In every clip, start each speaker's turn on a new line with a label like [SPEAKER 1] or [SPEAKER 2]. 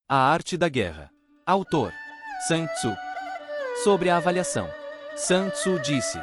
[SPEAKER 1] A arte da guerra. Autor: Sun Tzu. Sobre a avaliação. Sun Tzu disse: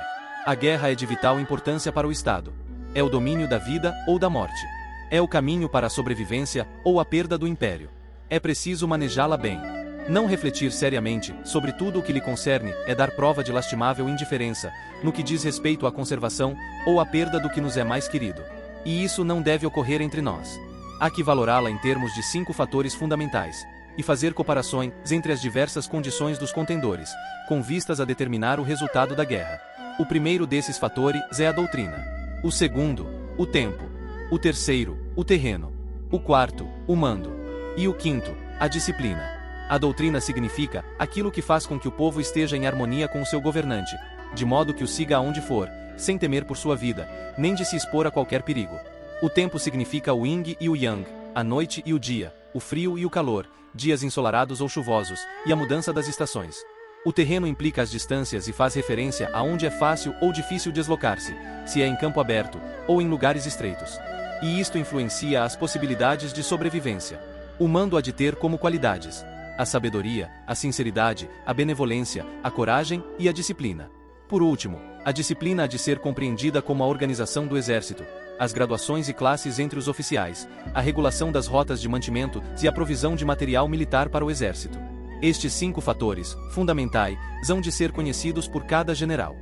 [SPEAKER 1] a guerra é de vital importância para o Estado. É o domínio da vida ou da morte. É o caminho para a sobrevivência ou a perda do império. É preciso manejá-la bem. Não refletir seriamente sobre tudo o que lhe concerne é dar prova de lastimável indiferença, no que diz respeito à conservação ou à perda do que nos é mais querido. E isso não deve ocorrer entre nós. Há que valorá-la em termos de 5 fatores fundamentais, e fazer comparações entre as diversas condições dos contendores, com vistas a determinar o resultado da guerra. O primeiro desses fatores é a doutrina. O segundo, o tempo. O terceiro, o terreno. O quarto, o mando. E o quinto, a disciplina. A doutrina significa aquilo que faz com que o povo esteja em harmonia com o seu governante, de modo que o siga aonde for, sem temer por sua vida, nem de se expor a qualquer perigo. O tempo significa o yin e o yang, a noite e o dia, o frio e o calor, dias ensolarados ou chuvosos, e a mudança das estações. O terreno implica as distâncias e faz referência a onde é fácil ou difícil deslocar-se, se é em campo aberto, ou em lugares estreitos. E isto influencia as possibilidades de sobrevivência. O mando há de ter como qualidades a sabedoria, a sinceridade, a benevolência, a coragem e a disciplina. Por último, a disciplina há de ser compreendida como a organização do exército, as graduações e classes entre os oficiais, a regulação das rotas de mantimento e a provisão de material militar para o exército. Estes 5 fatores, fundamentais, hão de ser conhecidos por cada general.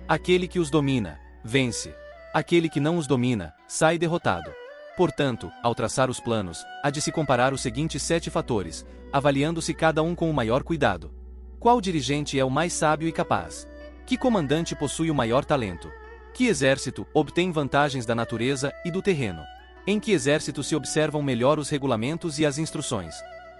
[SPEAKER 1] Aquele que os domina, vence. Aquele que não os domina, sai derrotado. Portanto, ao traçar os planos, há de se comparar os seguintes 7 fatores, avaliando-se cada um com o maior cuidado. Qual dirigente é o mais sábio e capaz? Que comandante possui o maior talento? Que exército obtém vantagens da natureza e do terreno? Em que exército se observam melhor os regulamentos e as instruções?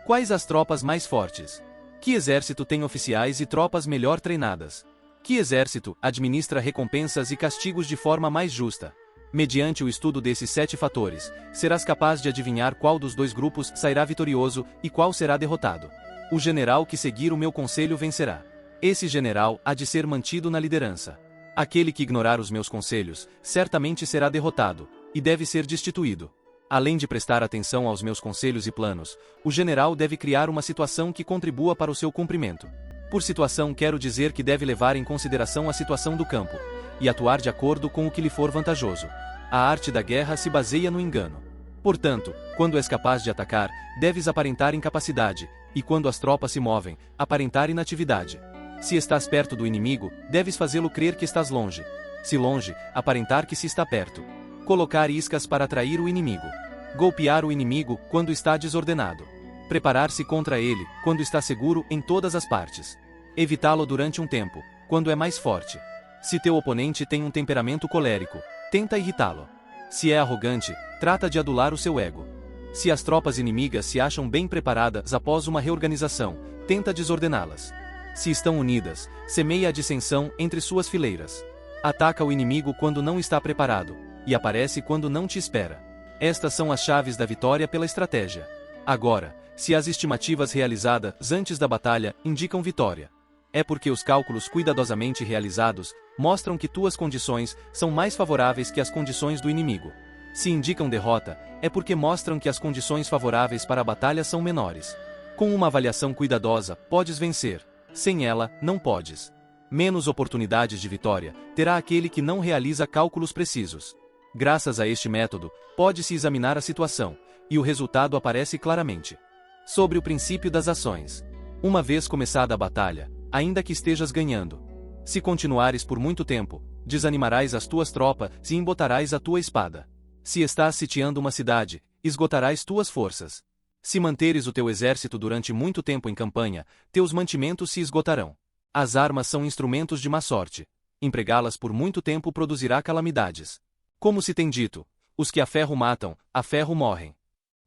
[SPEAKER 1] Quais as tropas mais fortes? Que exército tem oficiais e tropas melhor treinadas? Que exército administra recompensas e castigos de forma mais justa? Mediante o estudo desses 7 fatores, serás capaz de adivinhar qual dos 2 grupos sairá vitorioso e qual será derrotado. O general que seguir o meu conselho vencerá. Esse general há de ser mantido na liderança. Aquele que ignorar os meus conselhos, certamente será derrotado, e deve ser destituído. Além de prestar atenção aos meus conselhos e planos, o general deve criar uma situação que contribua para o seu cumprimento. Por situação quero dizer que deve levar em consideração a situação do campo, e atuar de acordo com o que lhe for vantajoso. A arte da guerra se baseia no engano. Portanto, quando és capaz de atacar, deves aparentar incapacidade, e quando as tropas se movem, aparentar inatividade. Se estás perto do inimigo, deves fazê-lo crer que estás longe. Se longe, aparentar que se está perto. Colocar iscas para atrair o inimigo. Golpear o inimigo quando está desordenado. Preparar-se contra ele quando está seguro em todas as partes. Evitá-lo durante um tempo, quando é mais forte. Se teu oponente tem um temperamento colérico, tenta irritá-lo. Se é arrogante, trata de adular o seu ego. Se as tropas inimigas se acham bem preparadas após uma reorganização, tenta desordená-las. Se estão unidas, semeia a dissensão entre suas fileiras. Ataca o inimigo quando não está preparado, e aparece quando não te espera. Estas são as chaves da vitória pela estratégia. Agora, se as estimativas realizadas antes da batalha indicam vitória, é porque os cálculos cuidadosamente realizados mostram que tuas condições são mais favoráveis que as condições do inimigo. Se indicam derrota, é porque mostram que as condições favoráveis para a batalha são menores. Com uma avaliação cuidadosa, podes vencer. Sem ela, não podes. Menos oportunidades de vitória terá aquele que não realiza cálculos precisos. Graças a este método, pode-se examinar a situação, e o resultado aparece claramente. Sobre o princípio das ações. Uma vez começada a batalha, ainda que estejas ganhando, se continuares por muito tempo, desanimarás as tuas tropas e embotarás a tua espada. Se estás sitiando uma cidade, esgotarás tuas forças. Se manteres o teu exército durante muito tempo em campanha, teus mantimentos se esgotarão. As armas são instrumentos de má sorte. Empregá-las por muito tempo produzirá calamidades. Como se tem dito, os que a ferro matam, a ferro morrem.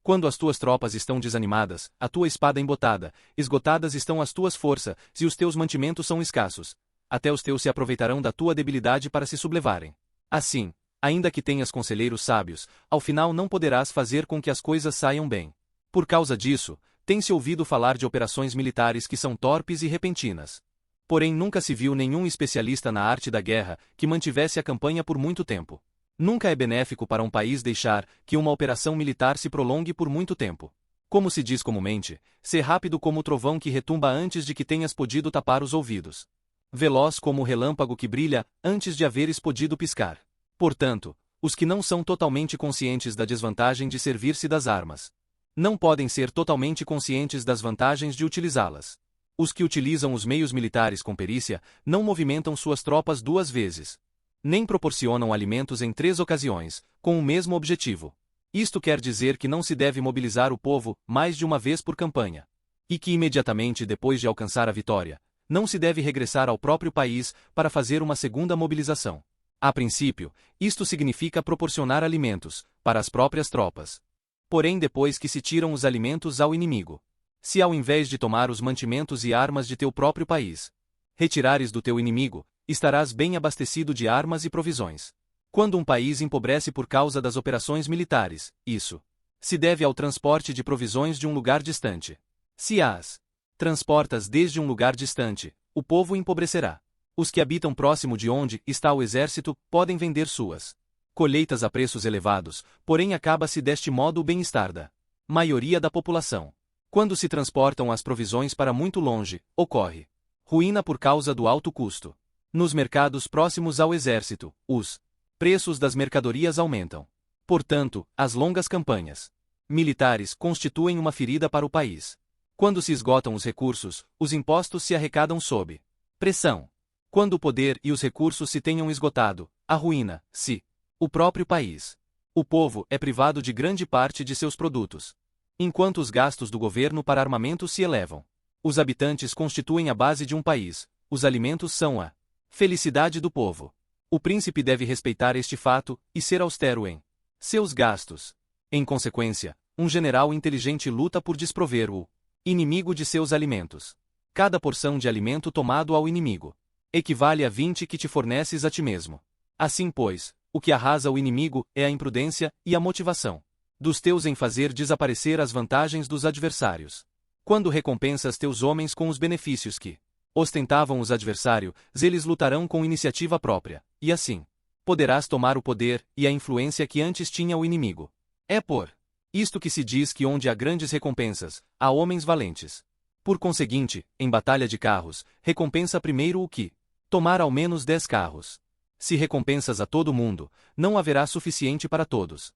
[SPEAKER 1] Quando as tuas tropas estão desanimadas, a tua espada embotada, esgotadas estão as tuas forças, e os teus mantimentos são escassos. Até os teus se aproveitarão da tua debilidade para se sublevarem. Assim, ainda que tenhas conselheiros sábios, ao final não poderás fazer com que as coisas saiam bem. Por causa disso, tem-se ouvido falar de operações militares que são torpes e repentinas. Porém nunca se viu nenhum especialista na arte da guerra que mantivesse a campanha por muito tempo. Nunca é benéfico para um país deixar que uma operação militar se prolongue por muito tempo. Como se diz comumente, ser rápido como o trovão que retumba antes de que tenhas podido tapar os ouvidos. Veloz como o relâmpago que brilha antes de haveres podido piscar. Portanto, os que não são totalmente conscientes da desvantagem de servir-se das armas, não podem ser totalmente conscientes das vantagens de utilizá-las. Os que utilizam os meios militares com perícia não movimentam suas tropas 2 vezes. Nem proporcionam alimentos em 3 ocasiões, com o mesmo objetivo. Isto quer dizer que não se deve mobilizar o povo mais de uma vez por campanha. E que imediatamente depois de alcançar a vitória, não se deve regressar ao próprio país para fazer uma segunda mobilização. A princípio, isto significa proporcionar alimentos para as próprias tropas. Porém, depois que se tiram os alimentos ao inimigo, se ao invés de tomar os mantimentos e armas de teu próprio país, retirares do teu inimigo, estarás bem abastecido de armas e provisões. Quando um país empobrece por causa das operações militares, isso se deve ao transporte de provisões de um lugar distante. Se as transportas desde um lugar distante, o povo empobrecerá. Os que habitam próximo de onde está o exército podem vender suas colheitas a preços elevados, porém acaba-se deste modo o bem-estar da maioria da população. Quando se transportam as provisões para muito longe, ocorre ruína por causa do alto custo. Nos mercados próximos ao exército, os preços das mercadorias aumentam. Portanto, as longas campanhas militares constituem uma ferida para o país. Quando se esgotam os recursos, os impostos se arrecadam sob pressão. Quando o poder e os recursos se tenham esgotado, arruína-se o próprio país. O povo é privado de grande parte de seus produtos. Enquanto os gastos do governo para armamento se elevam, os habitantes constituem a base de um país, os alimentos são a felicidade do povo. O príncipe deve respeitar este fato e ser austero em seus gastos. Em consequência, um general inteligente luta por desprover o inimigo de seus alimentos. Cada porção de alimento tomado ao inimigo equivale a 20 que te forneces a ti mesmo. Assim, pois, o que arrasa o inimigo é a imprudência e a motivação dos teus em fazer desaparecer as vantagens dos adversários. Quando recompensas teus homens com os benefícios que ostentavam os adversários, eles lutarão com iniciativa própria, e assim poderás tomar o poder e a influência que antes tinha o inimigo. É por isto que se diz que onde há grandes recompensas, há homens valentes. Por conseguinte, em batalha de carros, recompensa primeiro o que tomar ao menos 10 carros. Se recompensas a todo mundo, não haverá suficiente para todos.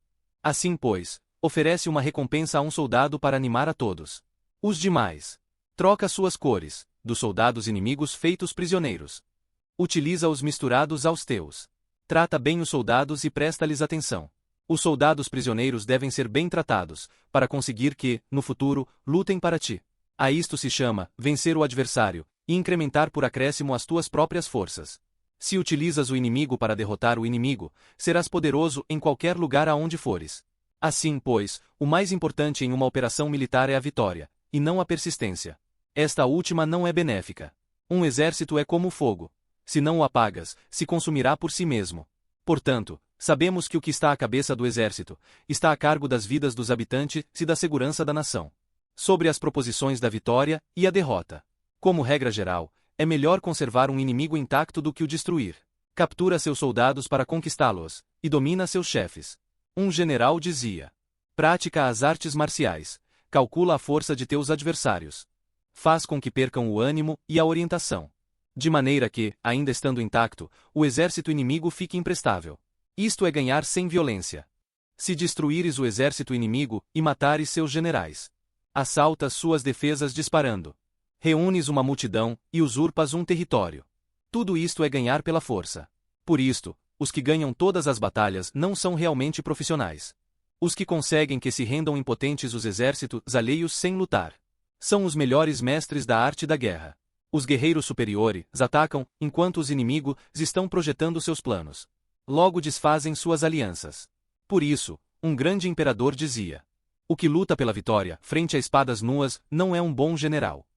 [SPEAKER 1] Assim, pois, oferece uma recompensa a um soldado para animar a todos os demais. Troca suas cores, dos soldados inimigos feitos prisioneiros. Utiliza-os misturados aos teus. Trata bem os soldados e presta-lhes atenção. Os soldados prisioneiros devem ser bem tratados, para conseguir que, no futuro, lutem para ti. A isto se chama vencer o adversário e incrementar por acréscimo as tuas próprias forças. Se utilizas o inimigo para derrotar o inimigo, serás poderoso em qualquer lugar aonde fores. Assim, pois, o mais importante em uma operação militar é a vitória, e não a persistência. Esta última não é benéfica. Um exército é como o fogo. Se não o apagas, se consumirá por si mesmo. Portanto, sabemos que o que está à cabeça do exército está a cargo das vidas dos habitantes e da segurança da nação. Sobre as proposições da vitória e a derrota. Como regra geral, é melhor conservar um inimigo intacto do que o destruir. Captura seus soldados para conquistá-los, e domina seus chefes. Um general dizia: pratica as artes marciais, calcula a força de teus adversários. Faz com que percam o ânimo e a orientação. De maneira que, ainda estando intacto, o exército inimigo fique imprestável. Isto é ganhar sem violência. Se destruíres o exército inimigo e matares seus generais, assaltas suas defesas disparando. Reúnes uma multidão e usurpas um território. Tudo isto é ganhar pela força. Por isto, os que ganham todas as batalhas não são realmente profissionais. Os que conseguem que se rendam impotentes os exércitos alheios sem lutar são os melhores mestres da arte da guerra. Os guerreiros superiores atacam enquanto os inimigos estão projetando seus planos. Logo desfazem suas alianças. Por isso, um grande imperador dizia: o que luta pela vitória frente a espadas nuas não é um bom general.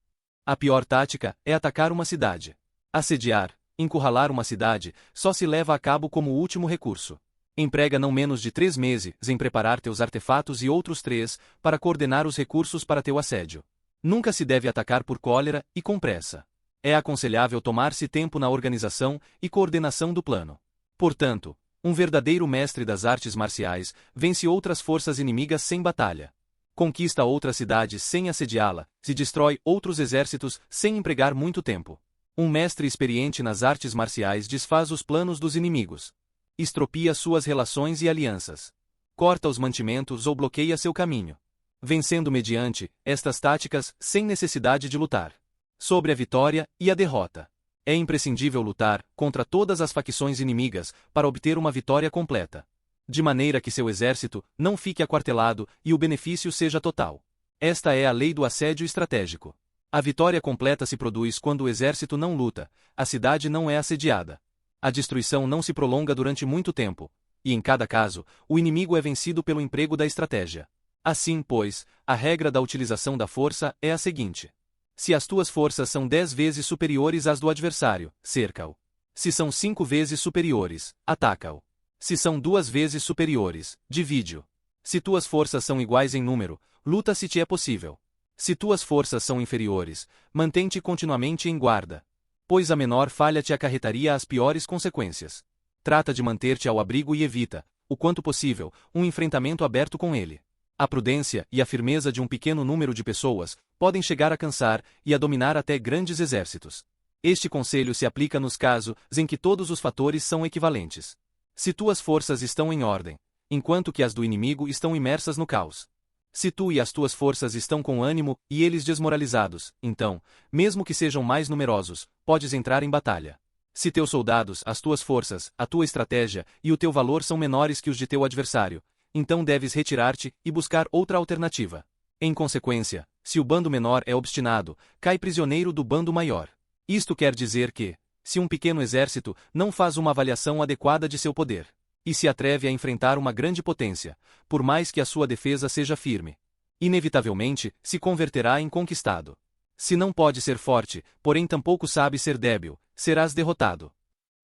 [SPEAKER 1] A pior tática é atacar uma cidade. Assediar, encurralar uma cidade, só se leva a cabo como último recurso. Emprega não menos de 3 meses em preparar teus artefatos e outros 3 para coordenar os recursos para teu assédio. Nunca se deve atacar por cólera e com pressa. É aconselhável tomar-se tempo na organização e coordenação do plano. Portanto, um verdadeiro mestre das artes marciais vence outras forças inimigas sem batalha. Conquista outra cidade sem assediá-la, se destrói outros exércitos sem empregar muito tempo. Um mestre experiente nas artes marciais desfaz os planos dos inimigos. Estropia suas relações e alianças. Corta os mantimentos ou bloqueia seu caminho. Vencendo mediante estas táticas sem necessidade de lutar. Sobre a vitória e a derrota. É imprescindível lutar contra todas as facções inimigas para obter uma vitória completa. De maneira que seu exército não fique aquartelado e o benefício seja total. Esta é a lei do assédio estratégico. A vitória completa se produz quando o exército não luta, a cidade não é assediada. A destruição não se prolonga durante muito tempo, e em cada caso, o inimigo é vencido pelo emprego da estratégia. Assim, pois, a regra da utilização da força é a seguinte. Se as tuas forças são 10 vezes superiores às do adversário, cerca-o. Se são 5 vezes superiores, ataca-o. Se são 2 vezes superiores, divide-o. Se tuas forças são iguais em número, luta se te é possível. Se tuas forças são inferiores, mantém-te continuamente em guarda. Pois a menor falha te acarretaria as piores consequências. Trata de manter-te ao abrigo e evita, o quanto possível, um enfrentamento aberto com ele. A prudência e a firmeza de um pequeno número de pessoas podem chegar a cansar e a dominar até grandes exércitos. Este conselho se aplica nos casos em que todos os fatores são equivalentes. Se tuas forças estão em ordem, enquanto que as do inimigo estão imersas no caos. Se tu e as tuas forças estão com ânimo e eles desmoralizados, então, mesmo que sejam mais numerosos, podes entrar em batalha. Se teus soldados, as tuas forças, a tua estratégia e o teu valor são menores que os de teu adversário, então deves retirar-te e buscar outra alternativa. Em consequência, se o bando menor é obstinado, cai prisioneiro do bando maior. Isto quer dizer que, se um pequeno exército não faz uma avaliação adequada de seu poder, e se atreve a enfrentar uma grande potência, por mais que a sua defesa seja firme, inevitavelmente se converterá em conquistado. Se não pode ser forte, porém tampouco sabe ser débil, serás derrotado.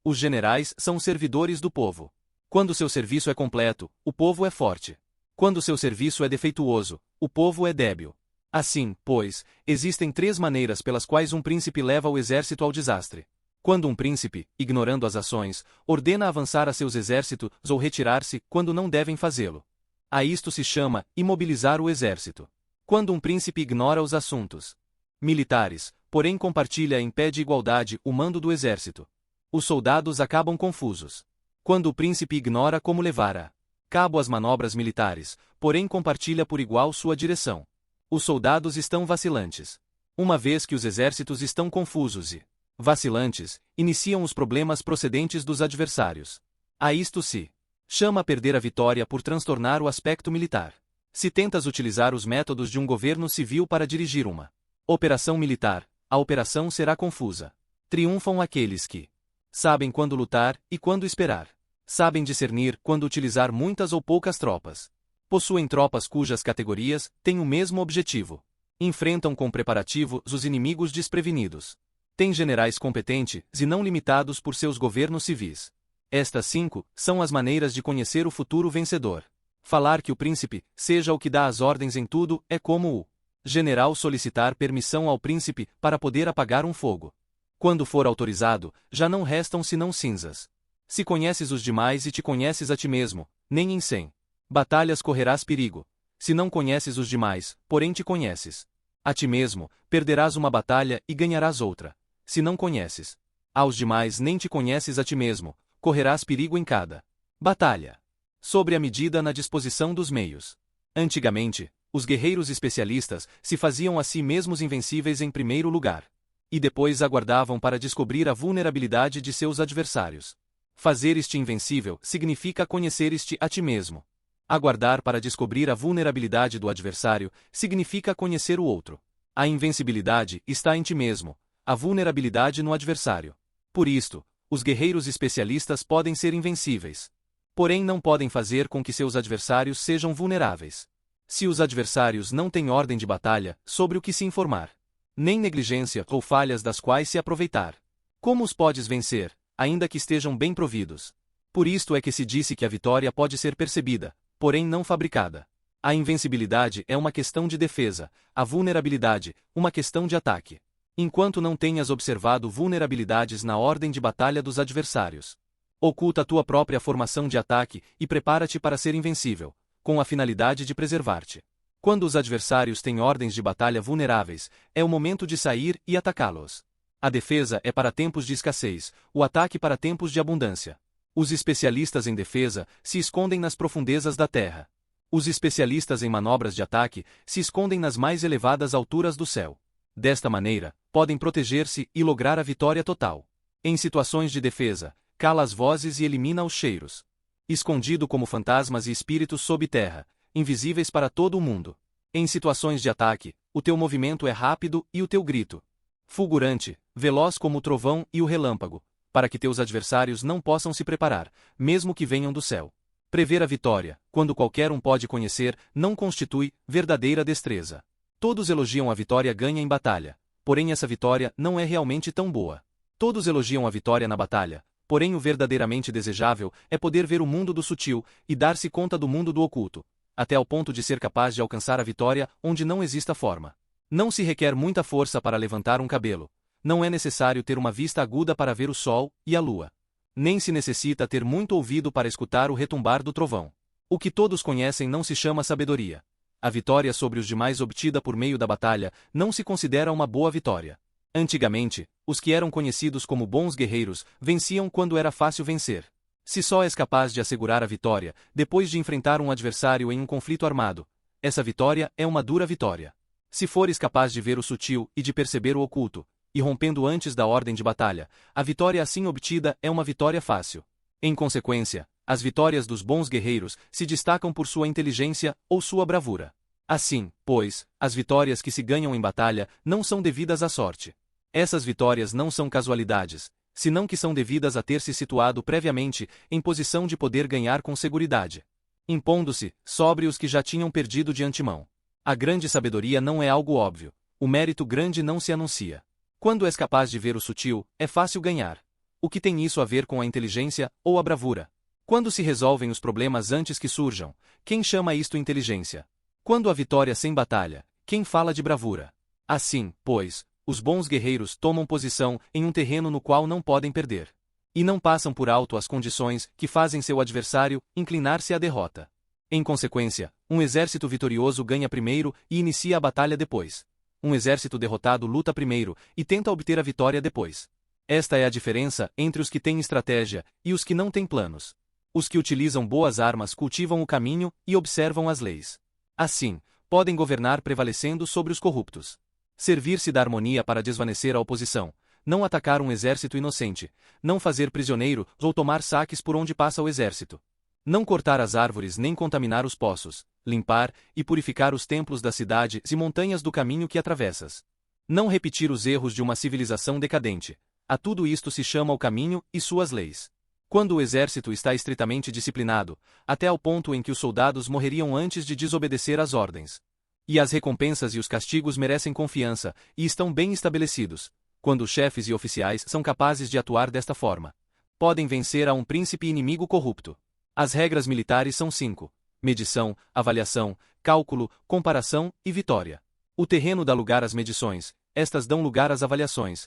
[SPEAKER 1] Os generais são servidores do povo. Quando seu serviço é completo, o povo é forte. Quando seu serviço é defeituoso, o povo é débil. Assim, pois, existem 3 maneiras pelas quais um príncipe leva o exército ao desastre. Quando um príncipe, ignorando as ações, ordena avançar a seus exércitos ou retirar-se quando não devem fazê-lo. A isto se chama imobilizar o exército. Quando um príncipe ignora os assuntos militares, porém compartilha em pé de igualdade o mando do exército, os soldados acabam confusos. Quando o príncipe ignora como levar a cabo as manobras militares, porém compartilha por igual sua direção, os soldados estão vacilantes. Uma vez que os exércitos estão confusos e vacilantes, iniciam os problemas procedentes dos adversários. A isto se chama perder a vitória por transtornar o aspecto militar. Se tentas utilizar os métodos de um governo civil para dirigir uma operação militar, a operação será confusa. Triunfam aqueles que sabem quando lutar e quando esperar. Sabem discernir quando utilizar muitas ou poucas tropas. Possuem tropas cujas categorias têm o mesmo objetivo. Enfrentam com preparativo os inimigos desprevenidos. Têm generais competentes e não limitados por seus governos civis. Estas 5 são as maneiras de conhecer o futuro vencedor. Falar que o príncipe seja o que dá as ordens em tudo é como o general solicitar permissão ao príncipe para poder apagar um fogo. Quando for autorizado, já não restam senão cinzas. Se conheces os demais e te conheces a ti mesmo, nem em 100 batalhas correrás perigo. Se não conheces os demais, porém te conheces a ti mesmo, perderás uma batalha e ganharás outra. Se não conheces aos demais nem te conheces a ti mesmo, correrás perigo em cada batalha. Sobre a medida na disposição dos meios. Antigamente, os guerreiros especialistas se faziam a si mesmos invencíveis em primeiro lugar. E depois aguardavam para descobrir a vulnerabilidade de seus adversários. Fazer-te invencível significa conhecer-te a ti mesmo. Aguardar para descobrir a vulnerabilidade do adversário significa conhecer o outro. A invencibilidade está em ti mesmo, a vulnerabilidade no adversário. Por isto, os guerreiros especialistas podem ser invencíveis. Porém não podem fazer com que seus adversários sejam vulneráveis. Se os adversários não têm ordem de batalha, sobre o que se informar, nem negligência ou falhas das quais se aproveitar, como os podes vencer, ainda que estejam bem providos? Por isto é que se disse que a vitória pode ser percebida, porém não fabricada. A invencibilidade é uma questão de defesa, a vulnerabilidade, uma questão de ataque. Enquanto não tenhas observado vulnerabilidades na ordem de batalha dos adversários, oculta a tua própria formação de ataque e prepara-te para ser invencível, com a finalidade de preservar-te. Quando os adversários têm ordens de batalha vulneráveis, é o momento de sair e atacá-los. A defesa é para tempos de escassez, o ataque para tempos de abundância. Os especialistas em defesa se escondem nas profundezas da terra. Os especialistas em manobras de ataque se escondem nas mais elevadas alturas do céu. Desta maneira, podem proteger-se e lograr a vitória total. Em situações de defesa, cala as vozes e elimina os cheiros. Escondido como fantasmas e espíritos sob terra, invisíveis para todo o mundo. Em situações de ataque, o teu movimento é rápido e o teu grito fulgurante, veloz como o trovão e o relâmpago, para que teus adversários não possam se preparar, mesmo que venham do céu. Prever a vitória, quando qualquer um pode conhecer, não constitui verdadeira destreza. Todos elogiam a vitória ganha em batalha, porém essa vitória não é realmente tão boa. Todos elogiam a vitória na batalha, porém o verdadeiramente desejável é poder ver o mundo do sutil e dar-se conta do mundo do oculto, até ao ponto de ser capaz de alcançar a vitória onde não exista forma. Não se requer muita força para levantar um cabelo. Não é necessário ter uma vista aguda para ver o sol e a lua. Nem se necessita ter muito ouvido para escutar o retumbar do trovão. O que todos conhecem não se chama sabedoria. A vitória sobre os demais obtida por meio da batalha não se considera uma boa vitória. Antigamente, os que eram conhecidos como bons guerreiros venciam quando era fácil vencer. Se só és capaz de assegurar a vitória depois de enfrentar um adversário em um conflito armado, essa vitória é uma dura vitória. Se fores capaz de ver o sutil e de perceber o oculto, e rompendo antes da ordem de batalha, a vitória assim obtida é uma vitória fácil. Em consequência, as vitórias dos bons guerreiros se destacam por sua inteligência ou sua bravura. Assim, pois, as vitórias que se ganham em batalha não são devidas à sorte. Essas vitórias não são casualidades, senão que são devidas a ter se situado previamente em posição de poder ganhar com seguridade, impondo-se sobre os que já tinham perdido de antemão. A grande sabedoria não é algo óbvio, o mérito grande não se anuncia. Quando és capaz de ver o sutil, é fácil ganhar. O que tem isso a ver com a inteligência ou a bravura? Quando se resolvem os problemas antes que surjam, quem chama isto inteligência? Quando a vitória sem batalha, quem fala de bravura? Assim, pois, os bons guerreiros tomam posição em um terreno no qual não podem perder. E não passam por alto as condições que fazem seu adversário inclinar-se à derrota. Em consequência, um exército vitorioso ganha primeiro e inicia a batalha depois. Um exército derrotado luta primeiro e tenta obter a vitória depois. Esta é a diferença entre os que têm estratégia e os que não têm planos. Os que utilizam boas armas cultivam o caminho e observam as leis. Assim, podem governar prevalecendo sobre os corruptos. Servir-se da harmonia para desvanecer a oposição, não atacar um exército inocente, não fazer prisioneiro ou tomar saques por onde passa o exército. Não cortar as árvores nem contaminar os poços, limpar e purificar os templos das cidades e montanhas do caminho que atravessas. Não repetir os erros de uma civilização decadente. A tudo isto se chama o caminho e suas leis. Quando o exército está estritamente disciplinado, até ao ponto em que os soldados morreriam antes de desobedecer às ordens. E as recompensas e os castigos merecem confiança e estão bem estabelecidos. Quando os chefes e oficiais são capazes de atuar desta forma, podem vencer a um príncipe inimigo corrupto. As regras militares são 5: medição, avaliação, cálculo, comparação e vitória. O terreno dá lugar às medições, estas dão lugar às avaliações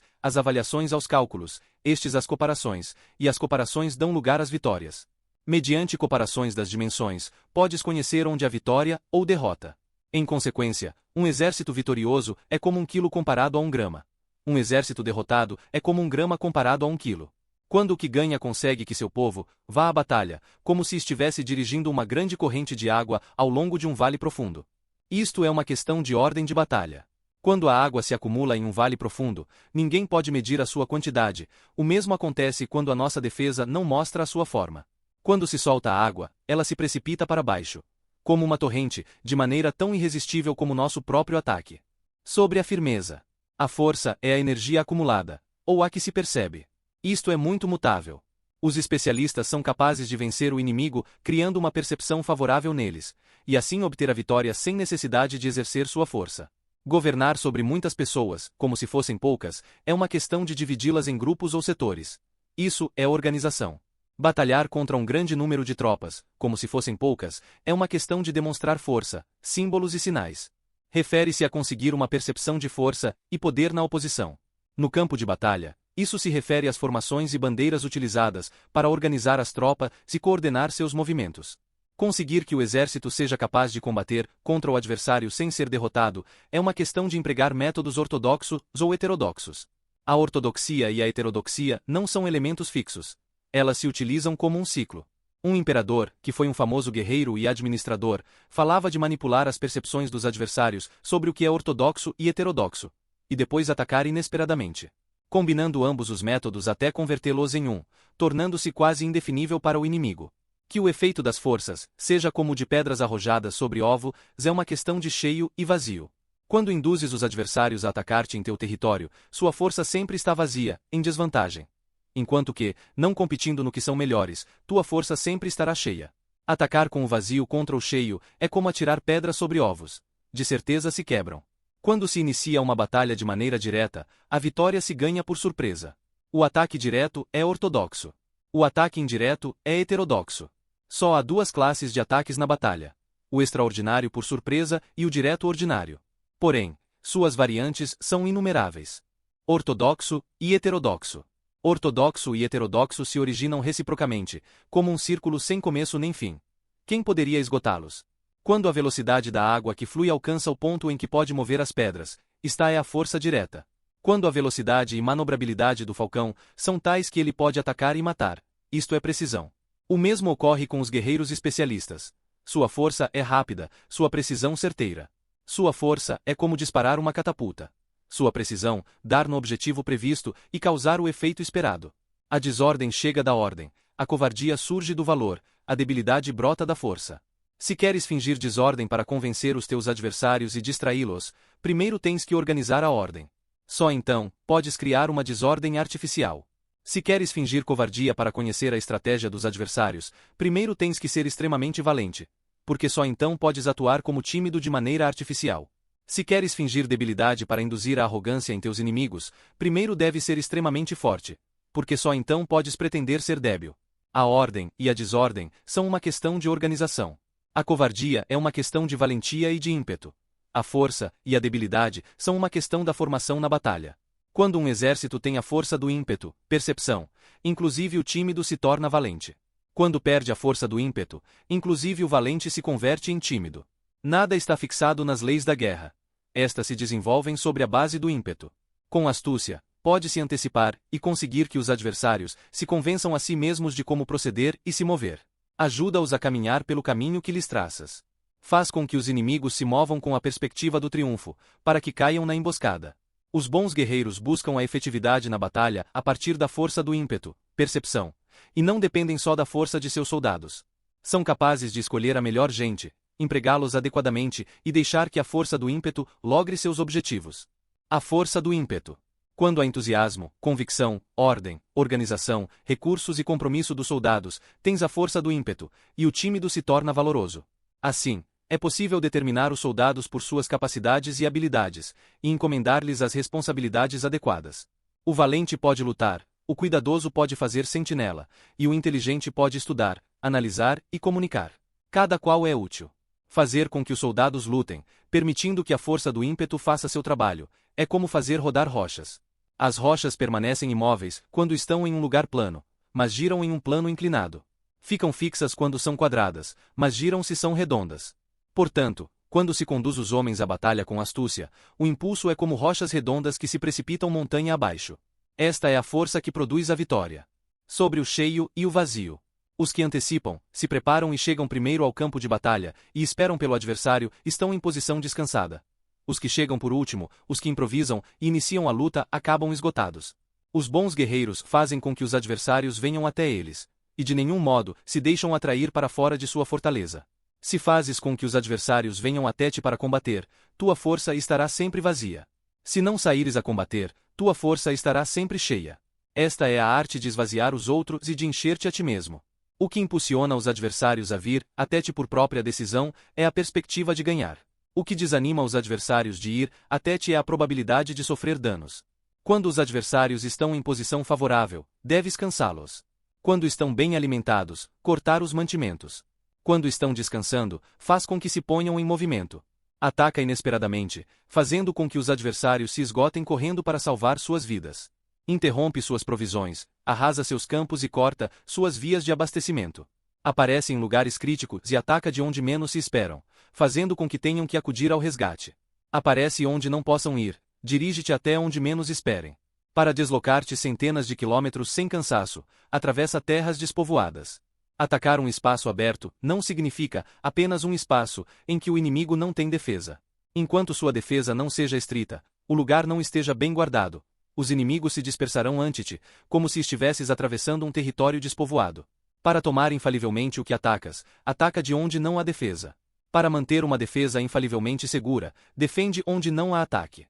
[SPEAKER 1] aos cálculos, estes às comparações, e as comparações dão lugar às vitórias. Mediante comparações das dimensões, podes conhecer onde há vitória ou derrota. Em consequência, um exército vitorioso é como 1 quilo comparado a 1 grama. Um exército derrotado é como 1 grama comparado a 1 quilo. Quando o que ganha consegue que seu povo vá à batalha, como se estivesse dirigindo uma grande corrente de água ao longo de um vale profundo. Isto é uma questão de ordem de batalha. Quando a água se acumula em um vale profundo, ninguém pode medir a sua quantidade. O mesmo acontece quando a nossa defesa não mostra a sua forma. Quando se solta a água, ela se precipita para baixo, como uma torrente, de maneira tão irresistível como nosso próprio ataque. Sobre a firmeza. A força é a energia acumulada, ou a que se percebe. Isto é muito mutável. Os especialistas são capazes de vencer o inimigo criando uma percepção favorável neles, e assim obter a vitória sem necessidade de exercer sua força. Governar sobre muitas pessoas, como se fossem poucas, é uma questão de dividi-las em grupos ou setores. Isso é organização. Batalhar contra um grande número de tropas, como se fossem poucas, é uma questão de demonstrar força, símbolos e sinais. Refere-se a conseguir uma percepção de força e poder na oposição. No campo de batalha, isso se refere às formações e bandeiras utilizadas para organizar as tropas e coordenar seus movimentos. Conseguir que o exército seja capaz de combater contra o adversário sem ser derrotado é uma questão de empregar métodos ortodoxos ou heterodoxos. A ortodoxia e a heterodoxia não são elementos fixos. Elas se utilizam como um ciclo. Um imperador, que foi um famoso guerreiro e administrador, falava de manipular as percepções dos adversários sobre o que é ortodoxo e heterodoxo, e depois atacar inesperadamente, combinando ambos os métodos até convertê-los em um, tornando-se quase indefinível para o inimigo. Que o efeito das forças, seja como o de pedras arrojadas sobre ovos, é uma questão de cheio e vazio. Quando induzes os adversários a atacar-te em teu território, sua força sempre está vazia, em desvantagem. Enquanto que, não competindo no que são melhores, tua força sempre estará cheia. Atacar com o vazio contra o cheio é como atirar pedras sobre ovos. De certeza se quebram. Quando se inicia uma batalha de maneira direta, a vitória se ganha por surpresa. O ataque direto é ortodoxo. O ataque indireto é heterodoxo. Só há duas classes de ataques na batalha: o extraordinário por surpresa e o direto ordinário. Porém, suas variantes são inumeráveis. Ortodoxo e heterodoxo. Ortodoxo e heterodoxo se originam reciprocamente, como um círculo sem começo nem fim. Quem poderia esgotá-los? Quando a velocidade da água que flui alcança o ponto em que pode mover as pedras, esta é a força direta. Quando a velocidade e manobrabilidade do falcão são tais que ele pode atacar e matar, isto é precisão. O mesmo ocorre com os guerreiros especialistas. Sua força é rápida, sua precisão certeira. Sua força é como disparar uma catapulta. Sua precisão, dar no objetivo previsto e causar o efeito esperado. A desordem chega da ordem, a covardia surge do valor, a debilidade brota da força. Se queres fingir desordem para convencer os teus adversários e distraí-los, primeiro tens que organizar a ordem. Só então, podes criar uma desordem artificial. Se queres fingir covardia para conhecer a estratégia dos adversários, primeiro tens que ser extremamente valente, porque só então podes atuar como tímido de maneira artificial. Se queres fingir debilidade para induzir a arrogância em teus inimigos, primeiro deves ser extremamente forte, porque só então podes pretender ser débil. A ordem e a desordem são uma questão de organização. A covardia é uma questão de valentia e de ímpeto. A força e a debilidade são uma questão da formação na batalha. Quando um exército tem a força do ímpeto, percepção, inclusive o tímido se torna valente. Quando perde a força do ímpeto, inclusive o valente se converte em tímido. Nada está fixado nas leis da guerra. Estas se desenvolvem sobre a base do ímpeto. Com astúcia, pode-se antecipar e conseguir que os adversários se convençam a si mesmos de como proceder e se mover. Ajuda-os a caminhar pelo caminho que lhes traças. Faz com que os inimigos se movam com a perspectiva do triunfo, para que caiam na emboscada. Os bons guerreiros buscam a efetividade na batalha a partir da força do ímpeto, percepção, e não dependem só da força de seus soldados. São capazes de escolher a melhor gente, empregá-los adequadamente e deixar que a força do ímpeto logre seus objetivos. A força do ímpeto. Quando há entusiasmo, convicção, ordem, organização, recursos e compromisso dos soldados, tens a força do ímpeto, e o tímido se torna valoroso. Assim, é possível determinar os soldados por suas capacidades e habilidades, e encomendar-lhes as responsabilidades adequadas. O valente pode lutar, o cuidadoso pode fazer sentinela, e o inteligente pode estudar, analisar e comunicar. Cada qual é útil. Fazer com que os soldados lutem, permitindo que a força do ímpeto faça seu trabalho, é como fazer rodar rochas. As rochas permanecem imóveis quando estão em um lugar plano, mas giram em um plano inclinado. Ficam fixas quando são quadradas, mas giram se são redondas. Portanto, quando se conduz os homens à batalha com astúcia, o impulso é como rochas redondas que se precipitam montanha abaixo. Esta é a força que produz a vitória. Sobre o cheio e o vazio. Os que antecipam, se preparam e chegam primeiro ao campo de batalha, e esperam pelo adversário, estão em posição descansada. Os que chegam por último, os que improvisam e iniciam a luta, acabam esgotados. Os bons guerreiros fazem com que os adversários venham até eles, e de nenhum modo se deixam atrair para fora de sua fortaleza. Se fazes com que os adversários venham até ti para combater, tua força estará sempre vazia. Se não saíres a combater, tua força estará sempre cheia. Esta é a arte de esvaziar os outros e de encher-te a ti mesmo. O que impulsiona os adversários a vir até ti por própria decisão é a perspectiva de ganhar. O que desanima os adversários de ir até ti é a probabilidade de sofrer danos. Quando os adversários estão em posição favorável, deves cansá-los. Quando estão bem alimentados, cortar os mantimentos. Quando estão descansando, faz com que se ponham em movimento. Ataca inesperadamente, fazendo com que os adversários se esgotem correndo para salvar suas vidas. Interrompe suas provisões, arrasa seus campos e corta suas vias de abastecimento. Aparece em lugares críticos e ataca de onde menos se esperam, fazendo com que tenham que acudir ao resgate. Aparece onde não possam ir, dirige-te até onde menos esperem. Para deslocar-te centenas de quilômetros sem cansaço, atravessa terras despovoadas. Atacar um espaço aberto não significa apenas um espaço em que o inimigo não tem defesa. Enquanto sua defesa não seja estrita, o lugar não esteja bem guardado, os inimigos se dispersarão ante ti, como se estivesses atravessando um território despovoado. Para tomar infalivelmente o que atacas, ataca de onde não há defesa. Para manter uma defesa infalivelmente segura, defende onde não há ataque.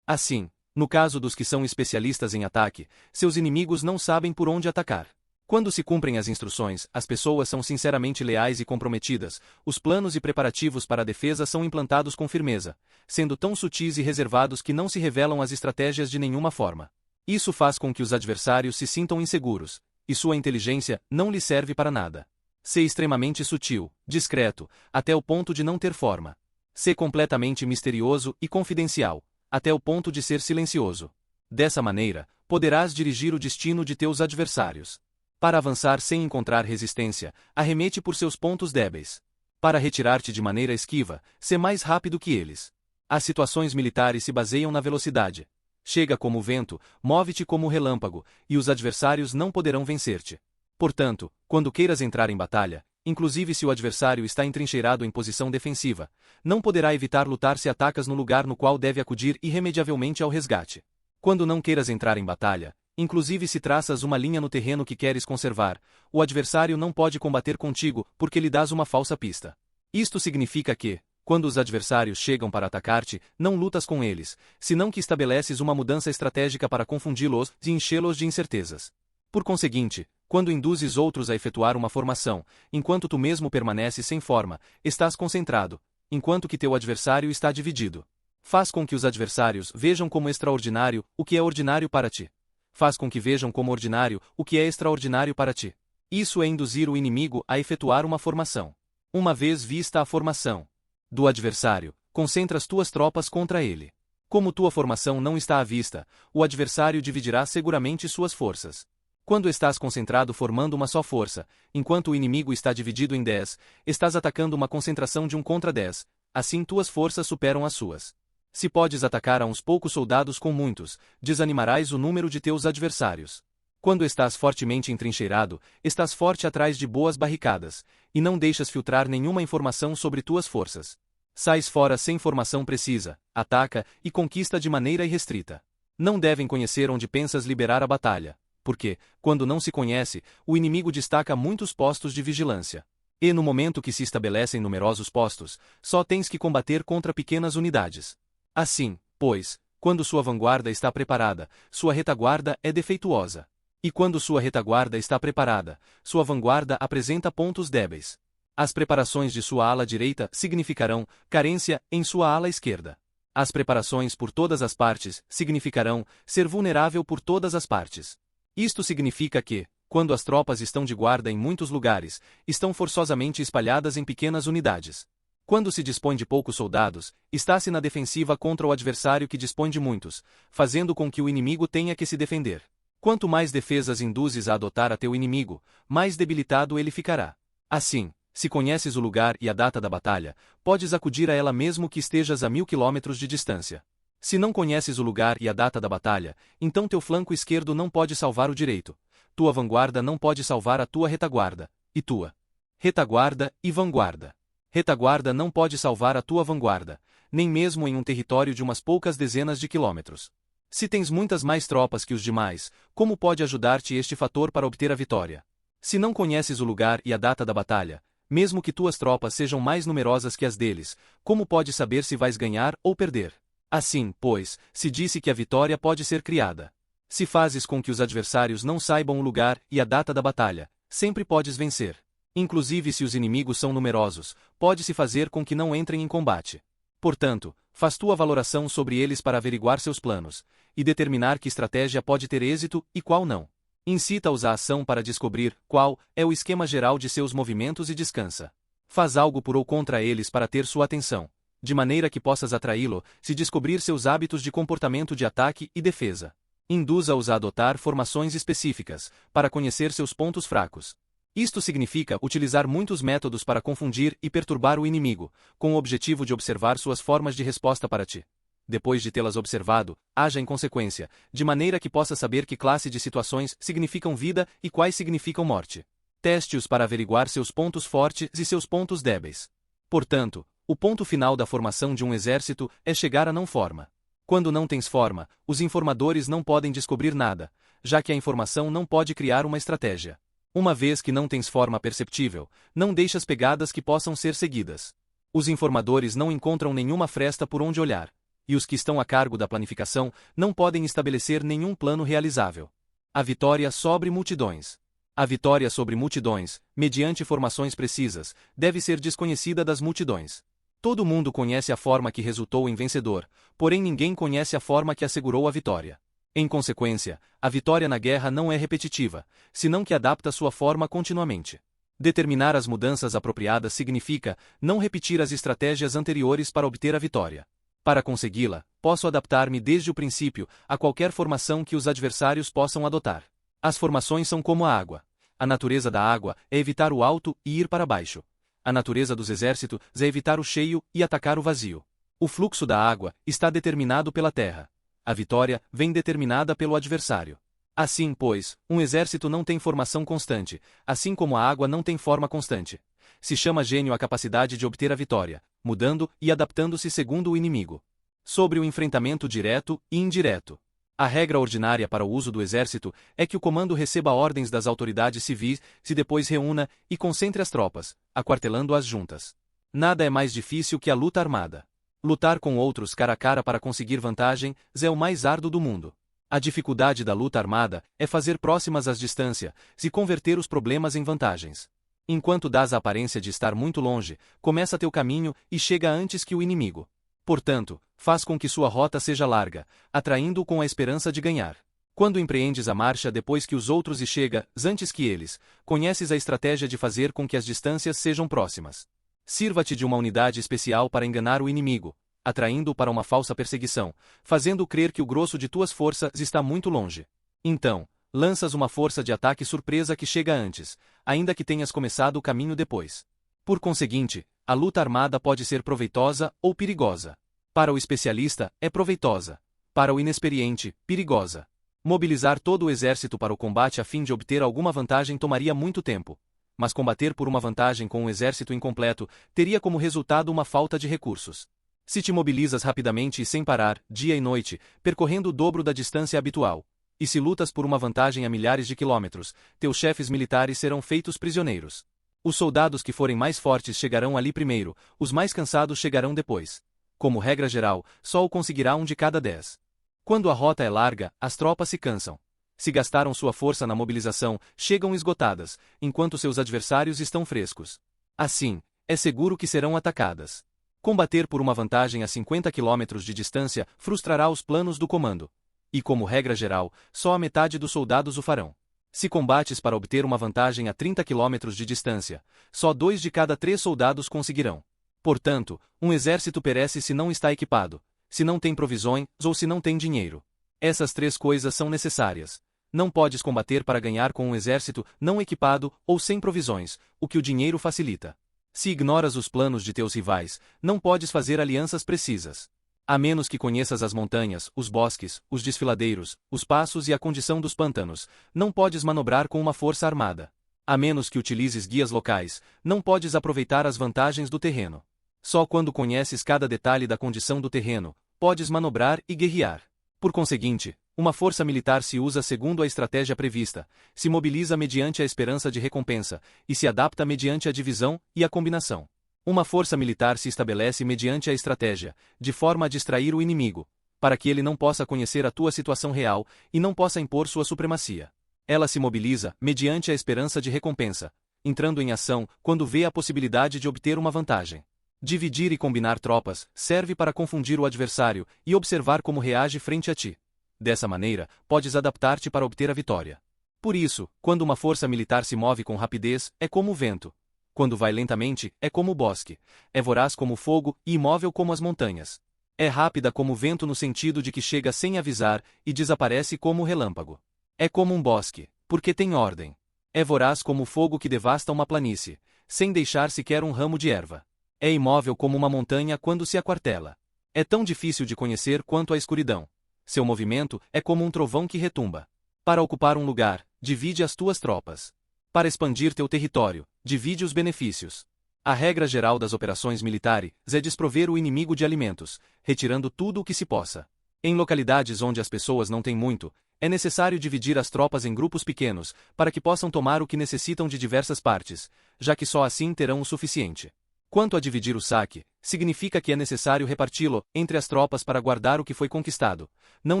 [SPEAKER 1] Assim, no caso dos que são especialistas em ataque, seus inimigos não sabem por onde atacar. Quando se cumprem as instruções, as pessoas são sinceramente leais e comprometidas, os planos e preparativos para a defesa são implantados com firmeza, sendo tão sutis e reservados que não se revelam as estratégias de nenhuma forma. Isso faz com que os adversários se sintam inseguros, e sua inteligência não lhe serve para nada. Sê extremamente sutil, discreto, até o ponto de não ter forma. Sê completamente misterioso e confidencial, até o ponto de ser silencioso. Dessa maneira, poderás dirigir o destino de teus adversários. Para avançar sem encontrar resistência, arremete por seus pontos débeis. Para retirar-te de maneira esquiva, sê mais rápido que eles. As situações militares se baseiam na velocidade. Chega como o vento, move-te como o relâmpago, e os adversários não poderão vencer-te. Portanto, quando queiras entrar em batalha, inclusive se o adversário está entrincheirado em posição defensiva, não poderá evitar lutar se atacas no lugar no qual deve acudir irremediavelmente ao resgate. Quando não queiras entrar em batalha, inclusive se traças uma linha no terreno que queres conservar, o adversário não pode combater contigo porque lhe dás uma falsa pista. Isto significa que, quando os adversários chegam para atacar-te, não lutas com eles, senão que estabeleces uma mudança estratégica para confundi-los e enchê-los de incertezas. Por conseguinte, quando induzes outros a efetuar uma formação, enquanto tu mesmo permaneces sem forma, estás concentrado, enquanto que teu adversário está dividido. Faz com que os adversários vejam como extraordinário o que é ordinário para ti. Faz com que vejam como ordinário o que é extraordinário para ti. Isso é induzir o inimigo a efetuar uma formação. Uma vez vista a formação do adversário, concentras tuas tropas contra ele. Como tua formação não está à vista, o adversário dividirá seguramente suas forças. Quando estás concentrado formando uma só força, enquanto o inimigo está dividido em 10, estás atacando uma concentração de 1 contra 10, assim tuas forças superam as suas. Se podes atacar a uns poucos soldados com muitos, desanimarás o número de teus adversários. Quando estás fortemente entrincheirado, estás forte atrás de boas barricadas, e não deixas filtrar nenhuma informação sobre tuas forças. Sais fora sem formação precisa, ataca e conquista de maneira irrestrita. Não devem conhecer onde pensas liberar a batalha, porque, quando não se conhece, o inimigo destaca muitos postos de vigilância. E no momento que se estabelecem numerosos postos, só tens que combater contra pequenas unidades. Assim, pois, quando sua vanguarda está preparada, sua retaguarda é defeituosa. E quando sua retaguarda está preparada, sua vanguarda apresenta pontos débeis. As preparações de sua ala direita significarão carência em sua ala esquerda. As preparações por todas as partes significarão ser vulnerável por todas as partes. Isto significa que, quando as tropas estão de guarda em muitos lugares, estão forçosamente espalhadas em pequenas unidades. Quando se dispõe de poucos soldados, está-se na defensiva contra o adversário que dispõe de muitos, fazendo com que o inimigo tenha que se defender. Quanto mais defesas induzes a adotar a teu inimigo, mais debilitado ele ficará. Assim, se conheces o lugar e a data da batalha, podes acudir a ela mesmo que estejas a 1000 quilômetros de distância. Se não conheces o lugar e a data da batalha, então teu flanco esquerdo não pode salvar o direito, tua vanguarda não pode salvar a tua retaguarda, e tua retaguarda e vanguarda. Retaguarda não pode salvar a tua vanguarda, nem mesmo em um território de umas poucas dezenas de quilômetros. Se tens muitas mais tropas que os demais, como pode ajudar-te este fator para obter a vitória? Se não conheces o lugar e a data da batalha, mesmo que tuas tropas sejam mais numerosas que as deles, como pode saber se vais ganhar ou perder? Assim, pois, se disse que a vitória pode ser criada. Se fazes com que os adversários não saibam o lugar e a data da batalha, sempre podes vencer. Inclusive se os inimigos são numerosos, pode-se fazer com que não entrem em combate. Portanto, faz tua valoração sobre eles para averiguar seus planos, e determinar que estratégia pode ter êxito e qual não. Incita-os à ação para descobrir qual é o esquema geral de seus movimentos e descansa. Faz algo por ou contra eles para ter sua atenção, de maneira que possas atraí-lo, se descobrir seus hábitos de comportamento de ataque e defesa. Induza-os a adotar formações específicas, para conhecer seus pontos fracos. Isto significa utilizar muitos métodos para confundir e perturbar o inimigo, com o objetivo de observar suas formas de resposta para ti. Depois de tê-las observado, haja em consequência, de maneira que possa saber que classe de situações significam vida e quais significam morte. Teste-os para averiguar seus pontos fortes e seus pontos débeis. Portanto, o ponto final da formação de um exército é chegar à não forma. Quando não tens forma, os informadores não podem descobrir nada, já que a informação não pode criar uma estratégia. Uma vez que não tens forma perceptível, não deixas pegadas que possam ser seguidas. Os informadores não encontram nenhuma fresta por onde olhar, e os que estão a cargo da planificação não podem estabelecer nenhum plano realizável. A vitória sobre multidões. A vitória sobre multidões, mediante formações precisas, deve ser desconhecida das multidões. Todo mundo conhece a forma que resultou em vencedor, porém ninguém conhece a forma que assegurou a vitória. Em consequência, a vitória na guerra não é repetitiva, senão que adapta sua forma continuamente. Determinar as mudanças apropriadas significa não repetir as estratégias anteriores para obter a vitória. Para consegui-la, posso adaptar-me desde o princípio a qualquer formação que os adversários possam adotar. As formações são como a água. A natureza da água é evitar o alto e ir para baixo. A natureza dos exércitos é evitar o cheio e atacar o vazio. O fluxo da água está determinado pela terra. A vitória vem determinada pelo adversário. Assim, pois, um exército não tem formação constante, assim como a água não tem forma constante. Se chama gênio a capacidade de obter a vitória, mudando e adaptando-se segundo o inimigo. Sobre o enfrentamento direto e indireto. A regra ordinária para o uso do exército é que o comando receba ordens das autoridades civis, se depois reúna e concentre as tropas, aquartelando-as juntas. Nada é mais difícil que a luta armada. Lutar com outros cara a cara para conseguir vantagem é o mais árduo do mundo. A dificuldade da luta armada é fazer próximas as distâncias e converter os problemas em vantagens. Enquanto dás a aparência de estar muito longe, começa teu caminho e chega antes que o inimigo. Portanto, faz com que sua rota seja larga, atraindo-o com a esperança de ganhar. Quando empreendes a marcha depois que os outros e chegas antes que eles, conheces a estratégia de fazer com que as distâncias sejam próximas. Sirva-te de uma unidade especial para enganar o inimigo, atraindo-o para uma falsa perseguição, fazendo-o crer que o grosso de tuas forças está muito longe. Então, lanças uma força de ataque surpresa que chega antes, ainda que tenhas começado o caminho depois. Por conseguinte, a luta armada pode ser proveitosa ou perigosa. Para o especialista, é proveitosa. Para o inexperiente, perigosa. Mobilizar todo o exército para o combate a fim de obter alguma vantagem tomaria muito tempo. Mas combater por uma vantagem com um exército incompleto teria como resultado uma falta de recursos. Se te mobilizas rapidamente e sem parar, dia e noite, percorrendo o dobro da distância habitual, e se lutas por uma vantagem a milhares de quilômetros, teus chefes militares serão feitos prisioneiros. Os soldados que forem mais fortes chegarão ali primeiro, os mais cansados chegarão depois. Como regra geral, só o conseguirá um de cada 10. Quando a rota é larga, as tropas se cansam. Se gastaram sua força na mobilização, chegam esgotadas, enquanto seus adversários estão frescos. Assim, é seguro que serão atacadas. Combater por uma vantagem a 50 km de distância frustrará os planos do comando. E como regra geral, só a metade dos soldados o farão. Se combates para obter uma vantagem a 30 km de distância, só 2 de cada 3 soldados conseguirão. Portanto, um exército perece se não está equipado, se não tem provisões ou se não tem dinheiro. Essas 3 coisas são necessárias. Não podes combater para ganhar com um exército não equipado ou sem provisões, o que o dinheiro facilita. Se ignoras os planos de teus rivais, não podes fazer alianças precisas. A menos que conheças as montanhas, os bosques, os desfiladeiros, os passos e a condição dos pântanos, não podes manobrar com uma força armada. A menos que utilizes guias locais, não podes aproveitar as vantagens do terreno. Só quando conheces cada detalhe da condição do terreno, podes manobrar e guerrear. Por conseguinte, uma força militar se usa segundo a estratégia prevista, se mobiliza mediante a esperança de recompensa, e se adapta mediante a divisão e a combinação. Uma força militar se estabelece mediante a estratégia, de forma a distrair o inimigo, para que ele não possa conhecer a tua situação real e não possa impor sua supremacia. Ela se mobiliza mediante a esperança de recompensa, entrando em ação quando vê a possibilidade de obter uma vantagem. Dividir e combinar tropas serve para confundir o adversário e observar como reage frente a ti. Dessa maneira, podes adaptar-te para obter a vitória. Por isso, quando uma força militar se move com rapidez, é como o vento. Quando vai lentamente, é como o bosque. É voraz como o fogo e imóvel como as montanhas. É rápida como o vento no sentido de que chega sem avisar e desaparece como o relâmpago. É como um bosque, porque tem ordem. É voraz como o fogo que devasta uma planície, sem deixar sequer um ramo de erva. É imóvel como uma montanha quando se aquartela. É tão difícil de conhecer quanto a escuridão. Seu movimento é como um trovão que retumba. Para ocupar um lugar, divide as tuas tropas. Para expandir teu território, divide os benefícios. A regra geral das operações militares é desprover o inimigo de alimentos, retirando tudo o que se possa. Em localidades onde as pessoas não têm muito, é necessário dividir as tropas em grupos pequenos, para que possam tomar o que necessitam de diversas partes, já que só assim terão o suficiente. Quanto a dividir o saque, significa que é necessário reparti-lo entre as tropas para guardar o que foi conquistado, não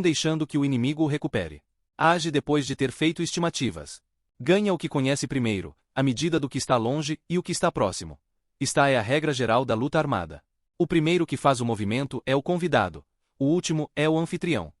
[SPEAKER 1] deixando que o inimigo o recupere. Age depois de ter feito estimativas. Ganha o que conhece primeiro, a medida do que está longe e o que está próximo. Esta é a regra geral da luta armada. O primeiro que faz o movimento é o convidado, o último é o anfitrião.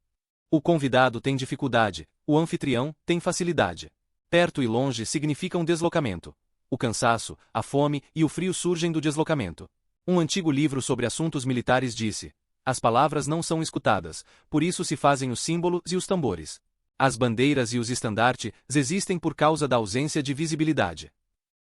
[SPEAKER 1] O convidado tem dificuldade, o anfitrião tem facilidade. Perto e longe significam deslocamento. O cansaço, a fome e o frio surgem do deslocamento. Um antigo livro sobre assuntos militares disse: as palavras não são escutadas, por isso se fazem os símbolos e os tambores. As bandeiras e os estandartes existem por causa da ausência de visibilidade.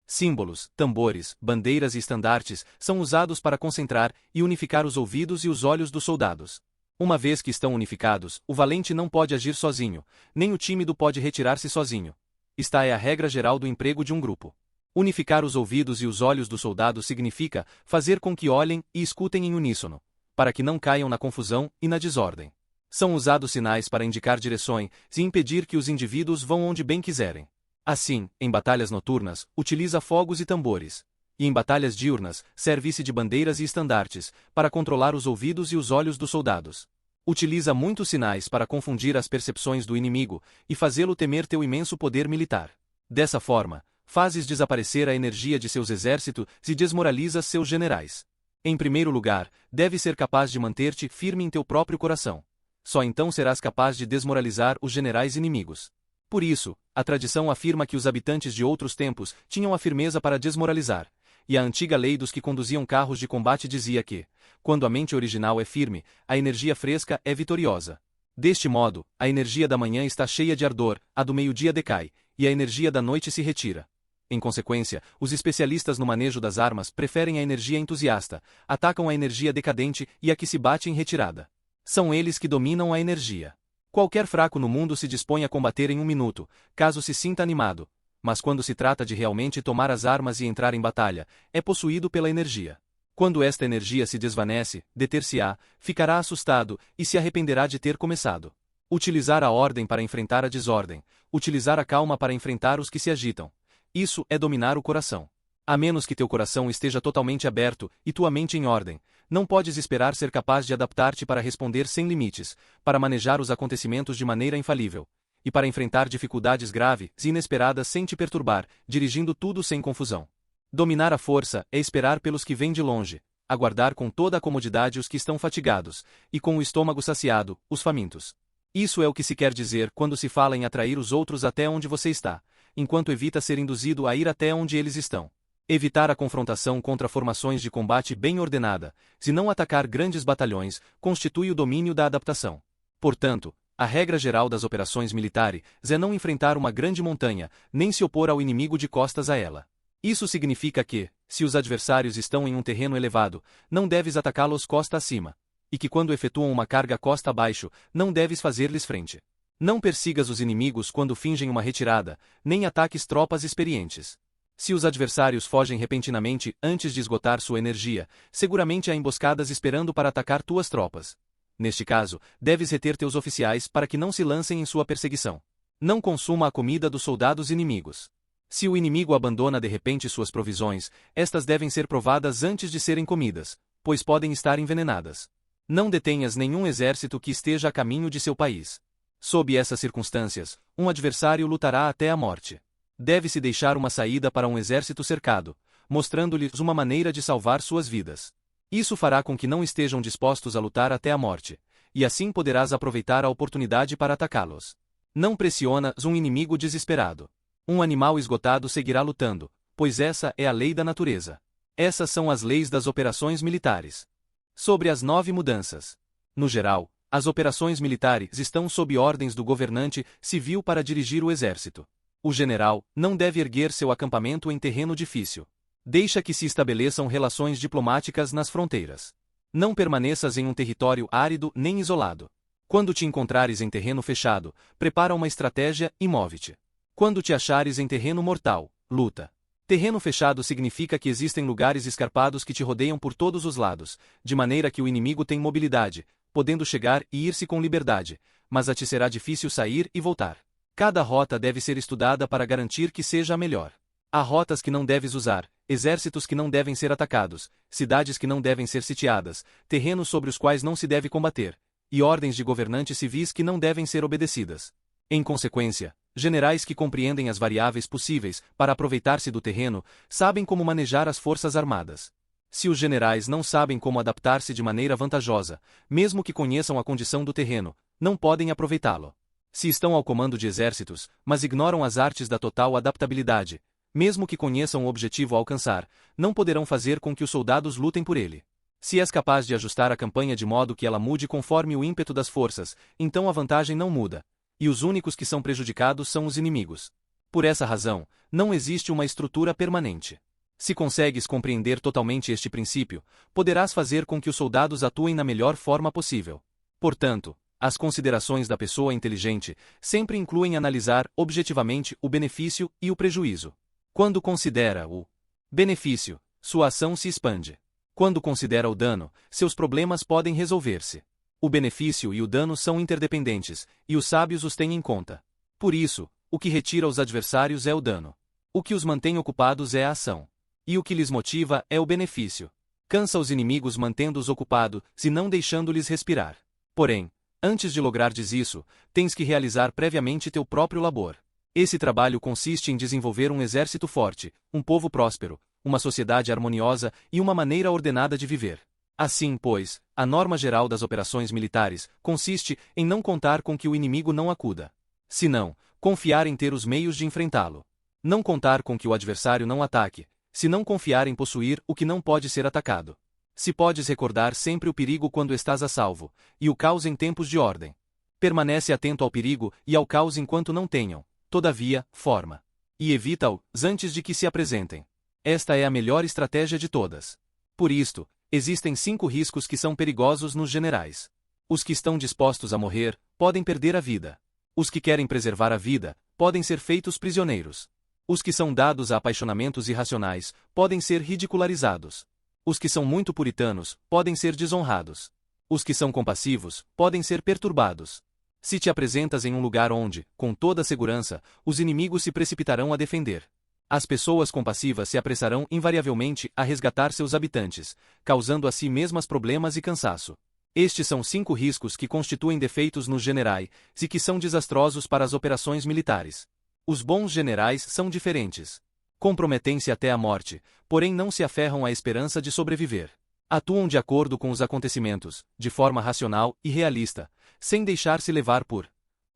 [SPEAKER 1] Símbolos, tambores, bandeiras e estandartes são usados para concentrar e unificar os ouvidos e os olhos dos soldados. Uma vez que estão unificados, o valente não pode agir sozinho, nem o tímido pode retirar-se sozinho. Esta é a regra geral do emprego de um grupo. Unificar os ouvidos e os olhos dos soldados significa fazer com que olhem e escutem em uníssono, para que não caiam na confusão e na desordem. São usados sinais para indicar direções e impedir que os indivíduos vão onde bem quiserem. Assim, em batalhas noturnas, utiliza fogos e tambores. E em batalhas diurnas, serve-se de bandeiras e estandartes, para controlar os ouvidos e os olhos dos soldados. Utiliza muitos sinais para confundir as percepções do inimigo e fazê-lo temer teu imenso poder militar. Dessa forma, fazes desaparecer a energia de seus exércitos e desmoralizas seus generais. Em primeiro lugar, deves ser capaz de manter-te firme em teu próprio coração. Só então serás capaz de desmoralizar os generais inimigos. Por isso, a tradição afirma que os habitantes de outros tempos tinham a firmeza para desmoralizar, e a antiga lei dos que conduziam carros de combate dizia que, quando a mente original é firme, a energia fresca é vitoriosa. Deste modo, a energia da manhã está cheia de ardor, a do meio-dia decai, e a energia da noite se retira. Em consequência, os especialistas no manejo das armas preferem a energia entusiasta, atacam a energia decadente e a que se bate em retirada. São eles que dominam a energia. Qualquer fraco no mundo se dispõe a combater em um minuto, caso se sinta animado, mas quando se trata de realmente tomar as armas e entrar em batalha, é possuído pela energia. Quando esta energia se desvanece, deter-se-á, ficará assustado e se arrependerá de ter começado. Utilizar a ordem para enfrentar a desordem, utilizar a calma para enfrentar os que se agitam. Isso é dominar o coração. A menos que teu coração esteja totalmente aberto e tua mente em ordem, não podes esperar ser capaz de adaptar-te para responder sem limites, para manejar os acontecimentos de maneira infalível, e para enfrentar dificuldades graves e inesperadas sem te perturbar, dirigindo tudo sem confusão. Dominar a força é esperar pelos que vêm de longe, aguardar com toda a comodidade os que estão fatigados, e com o estômago saciado, os famintos. Isso é o que se quer dizer quando se fala em atrair os outros até onde você está, enquanto evita ser induzido a ir até onde eles estão. Evitar a confrontação contra formações de combate bem ordenada, se não atacar grandes batalhões, constitui o domínio da adaptação. Portanto, a regra geral das operações militares é não enfrentar uma grande montanha, nem se opor ao inimigo de costas a ela. Isso significa que, se os adversários estão em um terreno elevado, não deves atacá-los costa acima, e que quando efetuam uma carga costa abaixo, não deves fazer-lhes frente. Não persigas os inimigos quando fingem uma retirada, nem ataques tropas experientes. Se os adversários fogem repentinamente antes de esgotar sua energia, seguramente há emboscadas esperando para atacar tuas tropas. Neste caso, deves reter teus oficiais para que não se lancem em sua perseguição. Não consuma a comida dos soldados inimigos. Se o inimigo abandona de repente suas provisões, estas devem ser provadas antes de serem comidas, pois podem estar envenenadas. Não detenhas nenhum exército que esteja a caminho de seu país. Sob essas circunstâncias, um adversário lutará até a morte. Deve-se deixar uma saída para um exército cercado, mostrando-lhes uma maneira de salvar suas vidas. Isso fará com que não estejam dispostos a lutar até a morte, e assim poderás aproveitar a oportunidade para atacá-los. Não pressionas um inimigo desesperado. Um animal esgotado seguirá lutando, pois essa é a lei da natureza. Essas são as leis das operações militares. Sobre as 9 mudanças. No geral, as operações militares estão sob ordens do governante civil para dirigir o exército. O general não deve erguer seu acampamento em terreno difícil. Deixa que se estabeleçam relações diplomáticas nas fronteiras. Não permaneças em um território árido nem isolado. Quando te encontrares em terreno fechado, prepara uma estratégia e move-te. Quando te achares em terreno mortal, luta. Terreno fechado significa que existem lugares escarpados que te rodeiam por todos os lados, de maneira que o inimigo tem mobilidade, podendo chegar e ir-se com liberdade, mas a ti será difícil sair e voltar. Cada rota deve ser estudada para garantir que seja a melhor. Há rotas que não deves usar, exércitos que não devem ser atacados, cidades que não devem ser sitiadas, terrenos sobre os quais não se deve combater, e ordens de governantes civis que não devem ser obedecidas. Em consequência, generais que compreendem as variáveis possíveis para aproveitar-se do terreno, sabem como manejar as forças armadas. Se os generais não sabem como adaptar-se de maneira vantajosa, mesmo que conheçam a condição do terreno, não podem aproveitá-lo. Se estão ao comando de exércitos, mas ignoram as artes da total adaptabilidade, mesmo que conheçam o objetivo a alcançar, não poderão fazer com que os soldados lutem por ele. Se és capaz de ajustar a campanha de modo que ela mude conforme o ímpeto das forças, então a vantagem não muda, e os únicos que são prejudicados são os inimigos. Por essa razão, não existe uma estrutura permanente. Se consegues compreender totalmente este princípio, poderás fazer com que os soldados atuem na melhor forma possível. Portanto, as considerações da pessoa inteligente sempre incluem analisar objetivamente o benefício e o prejuízo. Quando considera o benefício, sua ação se expande. Quando considera o dano, seus problemas podem resolver-se. O benefício e o dano são interdependentes, e os sábios os têm em conta. Por isso, o que retira os adversários é o dano. O que os mantém ocupados é a ação. E o que lhes motiva é o benefício. Cansa os inimigos mantendo-os ocupados e não deixando-lhes respirar. Porém, antes de logrardes isso, tens que realizar previamente teu próprio labor. Esse trabalho consiste em desenvolver um exército forte, um povo próspero, uma sociedade harmoniosa e uma maneira ordenada de viver. Assim, pois, a norma geral das operações militares consiste em não contar com que o inimigo não acuda. Se não, confiar em ter os meios de enfrentá-lo. Não contar com que o adversário não ataque, se não confiar em possuir o que não pode ser atacado. Se podes recordar sempre o perigo quando estás a salvo, e o caos em tempos de ordem. Permanece atento ao perigo e ao caos enquanto não tenham, todavia, forma. E evita-os antes de que se apresentem. Esta é a melhor estratégia de todas. Por isto, existem 5 riscos que são perigosos nos generais. Os que estão dispostos a morrer, podem perder a vida. Os que querem preservar a vida, podem ser feitos prisioneiros. Os que são dados a apaixonamentos irracionais, podem ser ridicularizados. Os que são muito puritanos, podem ser desonrados. Os que são compassivos, podem ser perturbados. Se te apresentas em um lugar onde, com toda segurança, os inimigos se precipitarão a defender. As pessoas compassivas se apressarão invariavelmente a resgatar seus habitantes, causando a si mesmas problemas e cansaço. Estes são 5 riscos que constituem defeitos nos generais e que são desastrosos para as operações militares. Os bons generais são diferentes. Comprometem-se até a morte, porém não se aferram à esperança de sobreviver. Atuam de acordo com os acontecimentos, de forma racional e realista, sem deixar-se levar por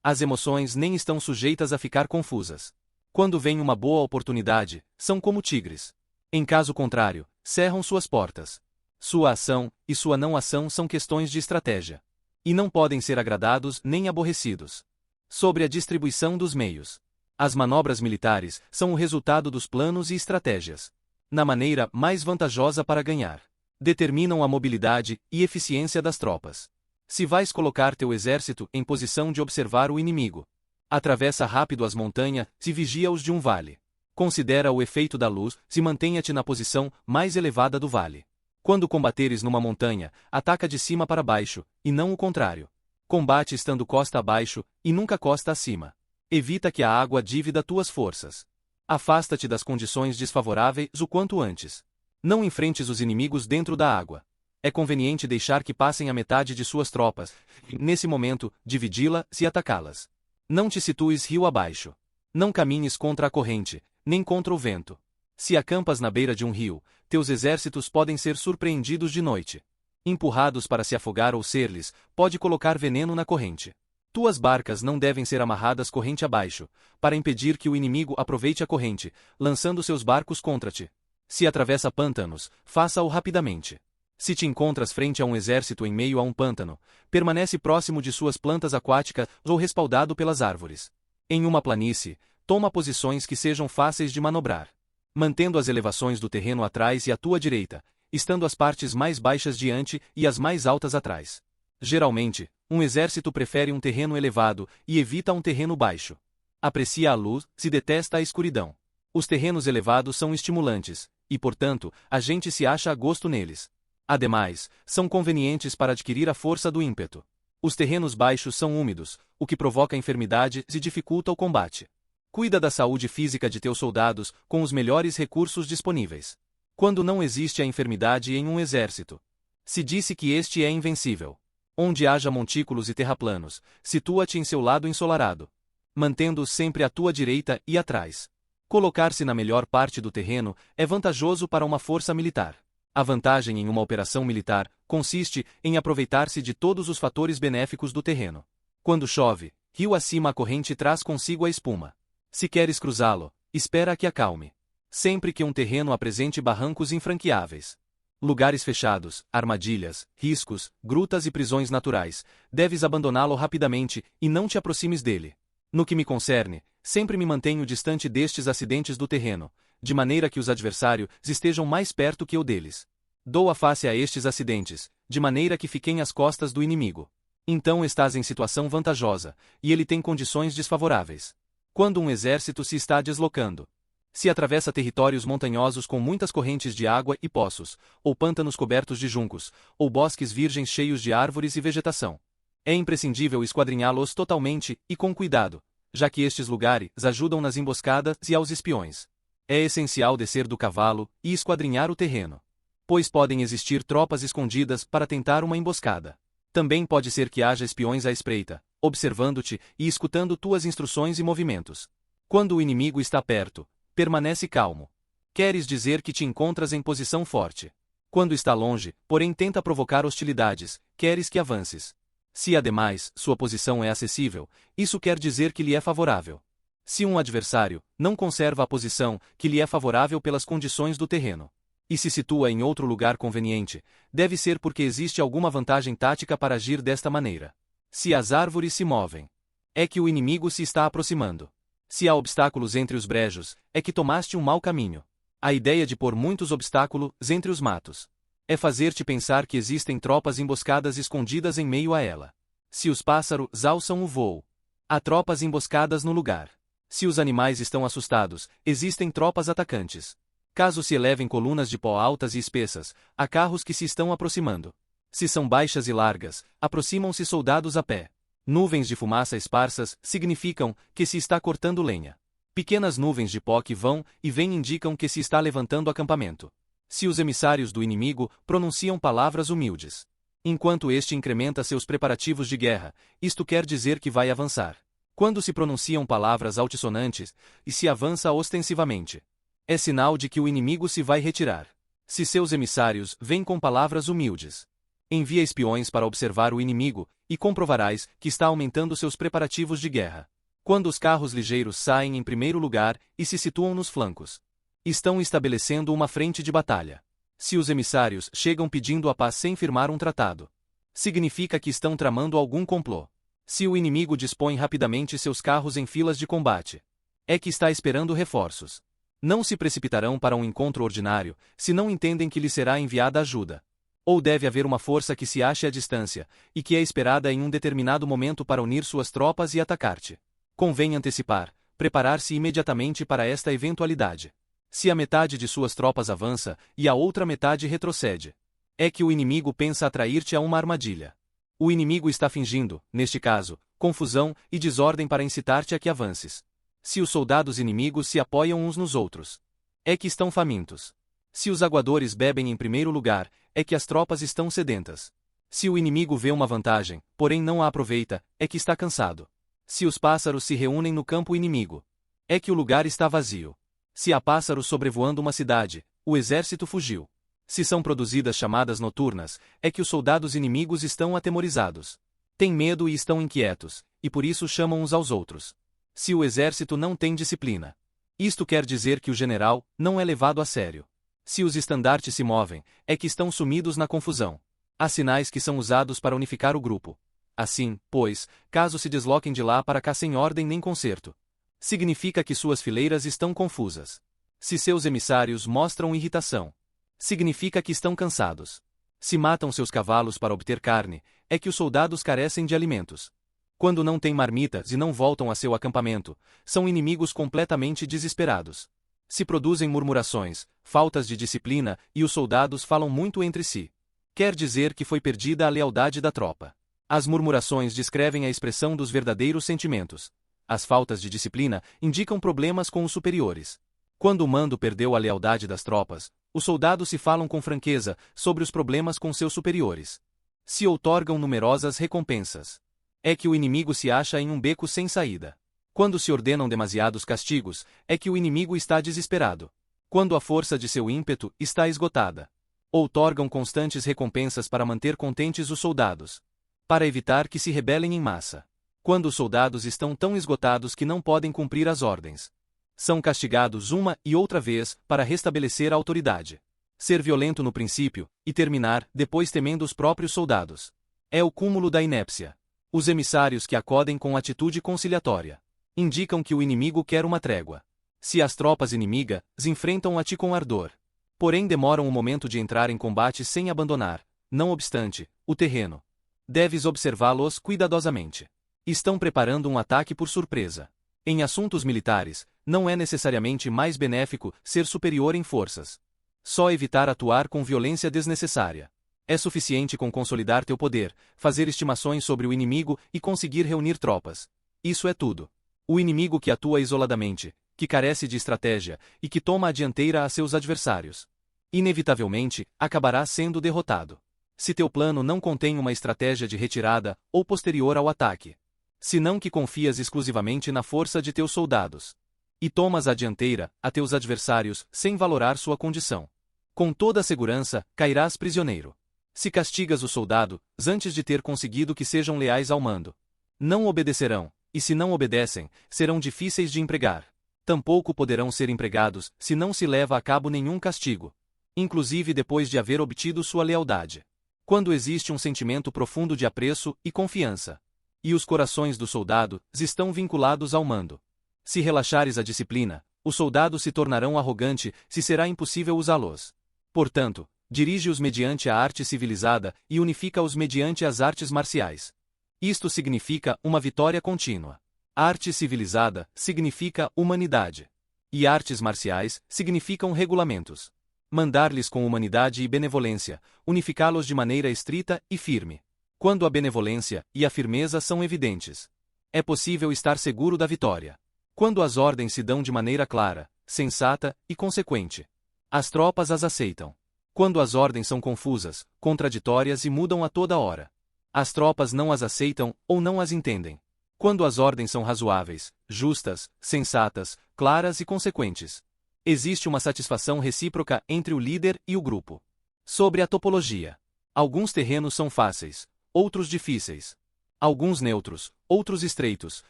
[SPEAKER 1] as emoções nem estão sujeitas a ficar confusas. Quando vem uma boa oportunidade, são como tigres. Em caso contrário, cerram suas portas. Sua ação e sua não ação são questões de estratégia. E não podem ser agradados nem aborrecidos. Sobre a distribuição dos meios. As manobras militares são o resultado dos planos e estratégias. Na maneira mais vantajosa para ganhar. Determinam a mobilidade e eficiência das tropas. Se vais colocar teu exército em posição de observar o inimigo, atravessa rápido as montanhas e vigia-os de um vale. Considera o efeito da luz e mantenha-te na posição mais elevada do vale. Quando combateres numa montanha, ataca de cima para baixo, e não o contrário. Combate estando costa abaixo, e nunca costa acima. Evita que a água dívida tuas forças. Afasta-te das condições desfavoráveis o quanto antes. Não enfrentes os inimigos dentro da água. É conveniente deixar que passem a metade de suas tropas, e, nesse momento, dividi-las e atacá-las. Não te situes rio abaixo. Não caminhes contra a corrente, nem contra o vento. Se acampas na beira de um rio, teus exércitos podem ser surpreendidos de noite. Empurrados para se afogar ou ser-lhes, pode colocar veneno na corrente. Tuas barcas não devem ser amarradas corrente abaixo, para impedir que o inimigo aproveite a corrente, lançando seus barcos contra ti. Se atravessa pântanos, faça-o rapidamente. Se te encontras frente a um exército em meio a um pântano, permanece próximo de suas plantas aquáticas ou respaldado pelas árvores. Em uma planície, Toma posições que sejam fáceis de manobrar, mantendo as elevações do terreno atrás e à tua direita, estando as partes mais baixas diante e as mais altas atrás. Geralmente, um exército prefere um terreno elevado e evita um terreno baixo. Aprecia a luz e detesta a escuridão. Os terrenos elevados são estimulantes, e portanto, a gente se acha a gosto neles. Ademais, são convenientes para adquirir a força do ímpeto. Os terrenos baixos são úmidos, o que provoca enfermidade e dificulta o combate. Cuida da saúde física de teus soldados com os melhores recursos disponíveis. Quando não existe a enfermidade em um exército, se disse que este é invencível. Onde haja montículos e terraplanos, situa-te em seu lado ensolarado, mantendo-os sempre à tua direita e atrás. Colocar-se na melhor parte do terreno é vantajoso para uma força militar. A vantagem em uma operação militar consiste em aproveitar-se de todos os fatores benéficos do terreno. Quando chove, rio acima a corrente traz consigo a espuma. Se queres cruzá-lo, espera a que acalme. Sempre que um terreno apresente barrancos infranqueáveis, lugares fechados, armadilhas, riscos, grutas e prisões naturais, deves abandoná-lo rapidamente e não te aproximes dele. No que me concerne, sempre me mantenho distante destes acidentes do terreno, de maneira que os adversários estejam mais perto que eu deles. Dou a face a estes acidentes, de maneira que fiquem às costas do inimigo. Então estás em situação vantajosa, e ele tem condições desfavoráveis. Quando um exército se está deslocando, se atravessa territórios montanhosos com muitas correntes de água e poços, ou pântanos cobertos de juncos, ou bosques virgens cheios de árvores e vegetação, é imprescindível esquadrinhá-los totalmente e com cuidado, já que estes lugares ajudam nas emboscadas e aos espiões. É essencial descer do cavalo e esquadrinhar o terreno, pois podem existir tropas escondidas para tentar uma emboscada. Também pode ser que haja espiões à espreita, observando-te e escutando tuas instruções e movimentos. Quando o inimigo está perto, permanece calmo. Queres dizer que te encontras em posição forte. Quando está longe, porém tenta provocar hostilidades, queres que avances. Se ademais sua posição é acessível, isso quer dizer que lhe é favorável. Se um adversário não conserva a posição que lhe é favorável pelas condições do terreno, e se situa em outro lugar conveniente, deve ser porque existe alguma vantagem tática para agir desta maneira. Se as árvores se movem, é que o inimigo se está aproximando. Se há obstáculos entre os brejos, é que tomaste um mau caminho. A ideia de pôr muitos obstáculos entre os matos é fazer-te pensar que existem tropas emboscadas escondidas em meio a ela. Se os pássaros alçam o voo, há tropas emboscadas no lugar. Se os animais estão assustados, existem tropas atacantes. Caso se elevem colunas de pó altas e espessas, há carros que se estão aproximando. Se são baixas e largas, aproximam-se soldados a pé. Nuvens de fumaça esparsas significam que se está cortando lenha. Pequenas nuvens de pó que vão e vêm indicam que se está levantando acampamento. Se os emissários do inimigo pronunciam palavras humildes, enquanto este incrementa seus preparativos de guerra, isto quer dizer que vai avançar. Quando se pronunciam palavras altissonantes e se avança ostensivamente, é sinal de que o inimigo se vai retirar. Se seus emissários vêm com palavras humildes, envia espiões para observar o inimigo, e comprovarás que está aumentando seus preparativos de guerra. Quando os carros ligeiros saem em primeiro lugar e se situam nos flancos, estão estabelecendo uma frente de batalha. Se os emissários chegam pedindo a paz sem firmar um tratado, significa que estão tramando algum complô. Se o inimigo dispõe rapidamente seus carros em filas de combate, é que está esperando reforços. Não se precipitarão para um encontro ordinário, se não entendem que lhe será enviada ajuda. Ou deve haver uma força que se ache à distância, e que é esperada em um determinado momento para unir suas tropas e atacar-te. Convém antecipar, preparar-se imediatamente para esta eventualidade. Se a metade de suas tropas avança, e a outra metade retrocede, é que o inimigo pensa atrair-te a uma armadilha. O inimigo está fingindo, neste caso, confusão e desordem para incitar-te a que avances. Se os soldados inimigos se apoiam uns nos outros, é que estão famintos. Se os aguadores bebem em primeiro lugar, é que as tropas estão sedentas. Se o inimigo vê uma vantagem, porém não a aproveita, é que está cansado. Se os pássaros se reúnem no campo inimigo, é que o lugar está vazio. Se há pássaros sobrevoando uma cidade, o exército fugiu. Se são produzidas chamadas noturnas, é que os soldados inimigos estão atemorizados. Têm medo e estão inquietos, e por isso chamam uns aos outros. Se o exército não tem disciplina, isto quer dizer que o general não é levado a sério. Se os estandartes se movem, é que estão sumidos na confusão. Há sinais que são usados para unificar o grupo. Assim, pois, caso se desloquem de lá para cá sem ordem nem concerto, significa que suas fileiras estão confusas. Se seus emissários mostram irritação, significa que estão cansados. Se matam seus cavalos para obter carne, é que os soldados carecem de alimentos. Quando não têm marmitas e não voltam a seu acampamento, são inimigos completamente desesperados. Se produzem murmurações, faltas de disciplina e os soldados falam muito entre si, quer dizer que foi perdida a lealdade da tropa. As murmurações descrevem a expressão dos verdadeiros sentimentos. As faltas de disciplina indicam problemas com os superiores. Quando o mando perdeu a lealdade das tropas, os soldados se falam com franqueza sobre os problemas com seus superiores. Se outorgam numerosas recompensas. É que o inimigo se acha em um beco sem saída. Quando se ordenam demasiados castigos, é que o inimigo está desesperado. Quando a força de seu ímpeto está esgotada. Outorgam constantes recompensas para manter contentes os soldados, para evitar que se rebelem em massa. Quando os soldados estão tão esgotados que não podem cumprir as ordens, são castigados uma e outra vez para restabelecer a autoridade. Ser violento no princípio, e terminar, depois temendo os próprios soldados. É o cúmulo da inépcia. Os emissários que acodem com atitude conciliatória indicam que o inimigo quer uma trégua. Se as tropas inimigas enfrentam-a-ti com ardor, porém demoram um momento de entrar em combate sem abandonar, não obstante, o terreno, deves observá-los cuidadosamente. Estão preparando um ataque por surpresa. Em assuntos militares, não é necessariamente mais benéfico ser superior em forças. Só evitar atuar com violência desnecessária. É suficiente com consolidar teu poder, fazer estimações sobre o inimigo e conseguir reunir tropas. Isso é tudo. O inimigo que atua isoladamente, que carece de estratégia e que toma a dianteira a seus adversários, inevitavelmente, acabará sendo derrotado. Se teu plano não contém uma estratégia de retirada ou posterior ao ataque, senão que confias exclusivamente na força de teus soldados, e tomas a dianteira a teus adversários sem valorar sua condição, com toda a segurança, cairás prisioneiro. Se castigas os soldados, antes de ter conseguido que sejam leais ao mando, não obedecerão, e se não obedecem, serão difíceis de empregar. Tampouco poderão ser empregados se não se leva a cabo nenhum castigo, inclusive depois de haver obtido sua lealdade. Quando existe um sentimento profundo de apreço e confiança, e os corações do soldado estão vinculados ao mando. Se relaxares a disciplina, os soldados se tornarão arrogantes se será impossível usá-los. Portanto, dirige-os mediante a arte civilizada e unifica-os mediante as artes marciais. Isto significa uma vitória contínua. Arte civilizada significa humanidade. E artes marciais significam regulamentos. Mandar-lhes com humanidade e benevolência, unificá-los de maneira estrita e firme. Quando a benevolência e a firmeza são evidentes, é possível estar seguro da vitória. Quando as ordens se dão de maneira clara, sensata e consequente, as tropas as aceitam. Quando as ordens são confusas, contraditórias e mudam a toda hora, as tropas não as aceitam ou não as entendem. Quando as ordens são razoáveis, justas, sensatas, claras e consequentes, existe uma satisfação recíproca entre o líder e o grupo. Sobre a topologia. Alguns terrenos são fáceis, outros difíceis. Alguns neutros, outros estreitos,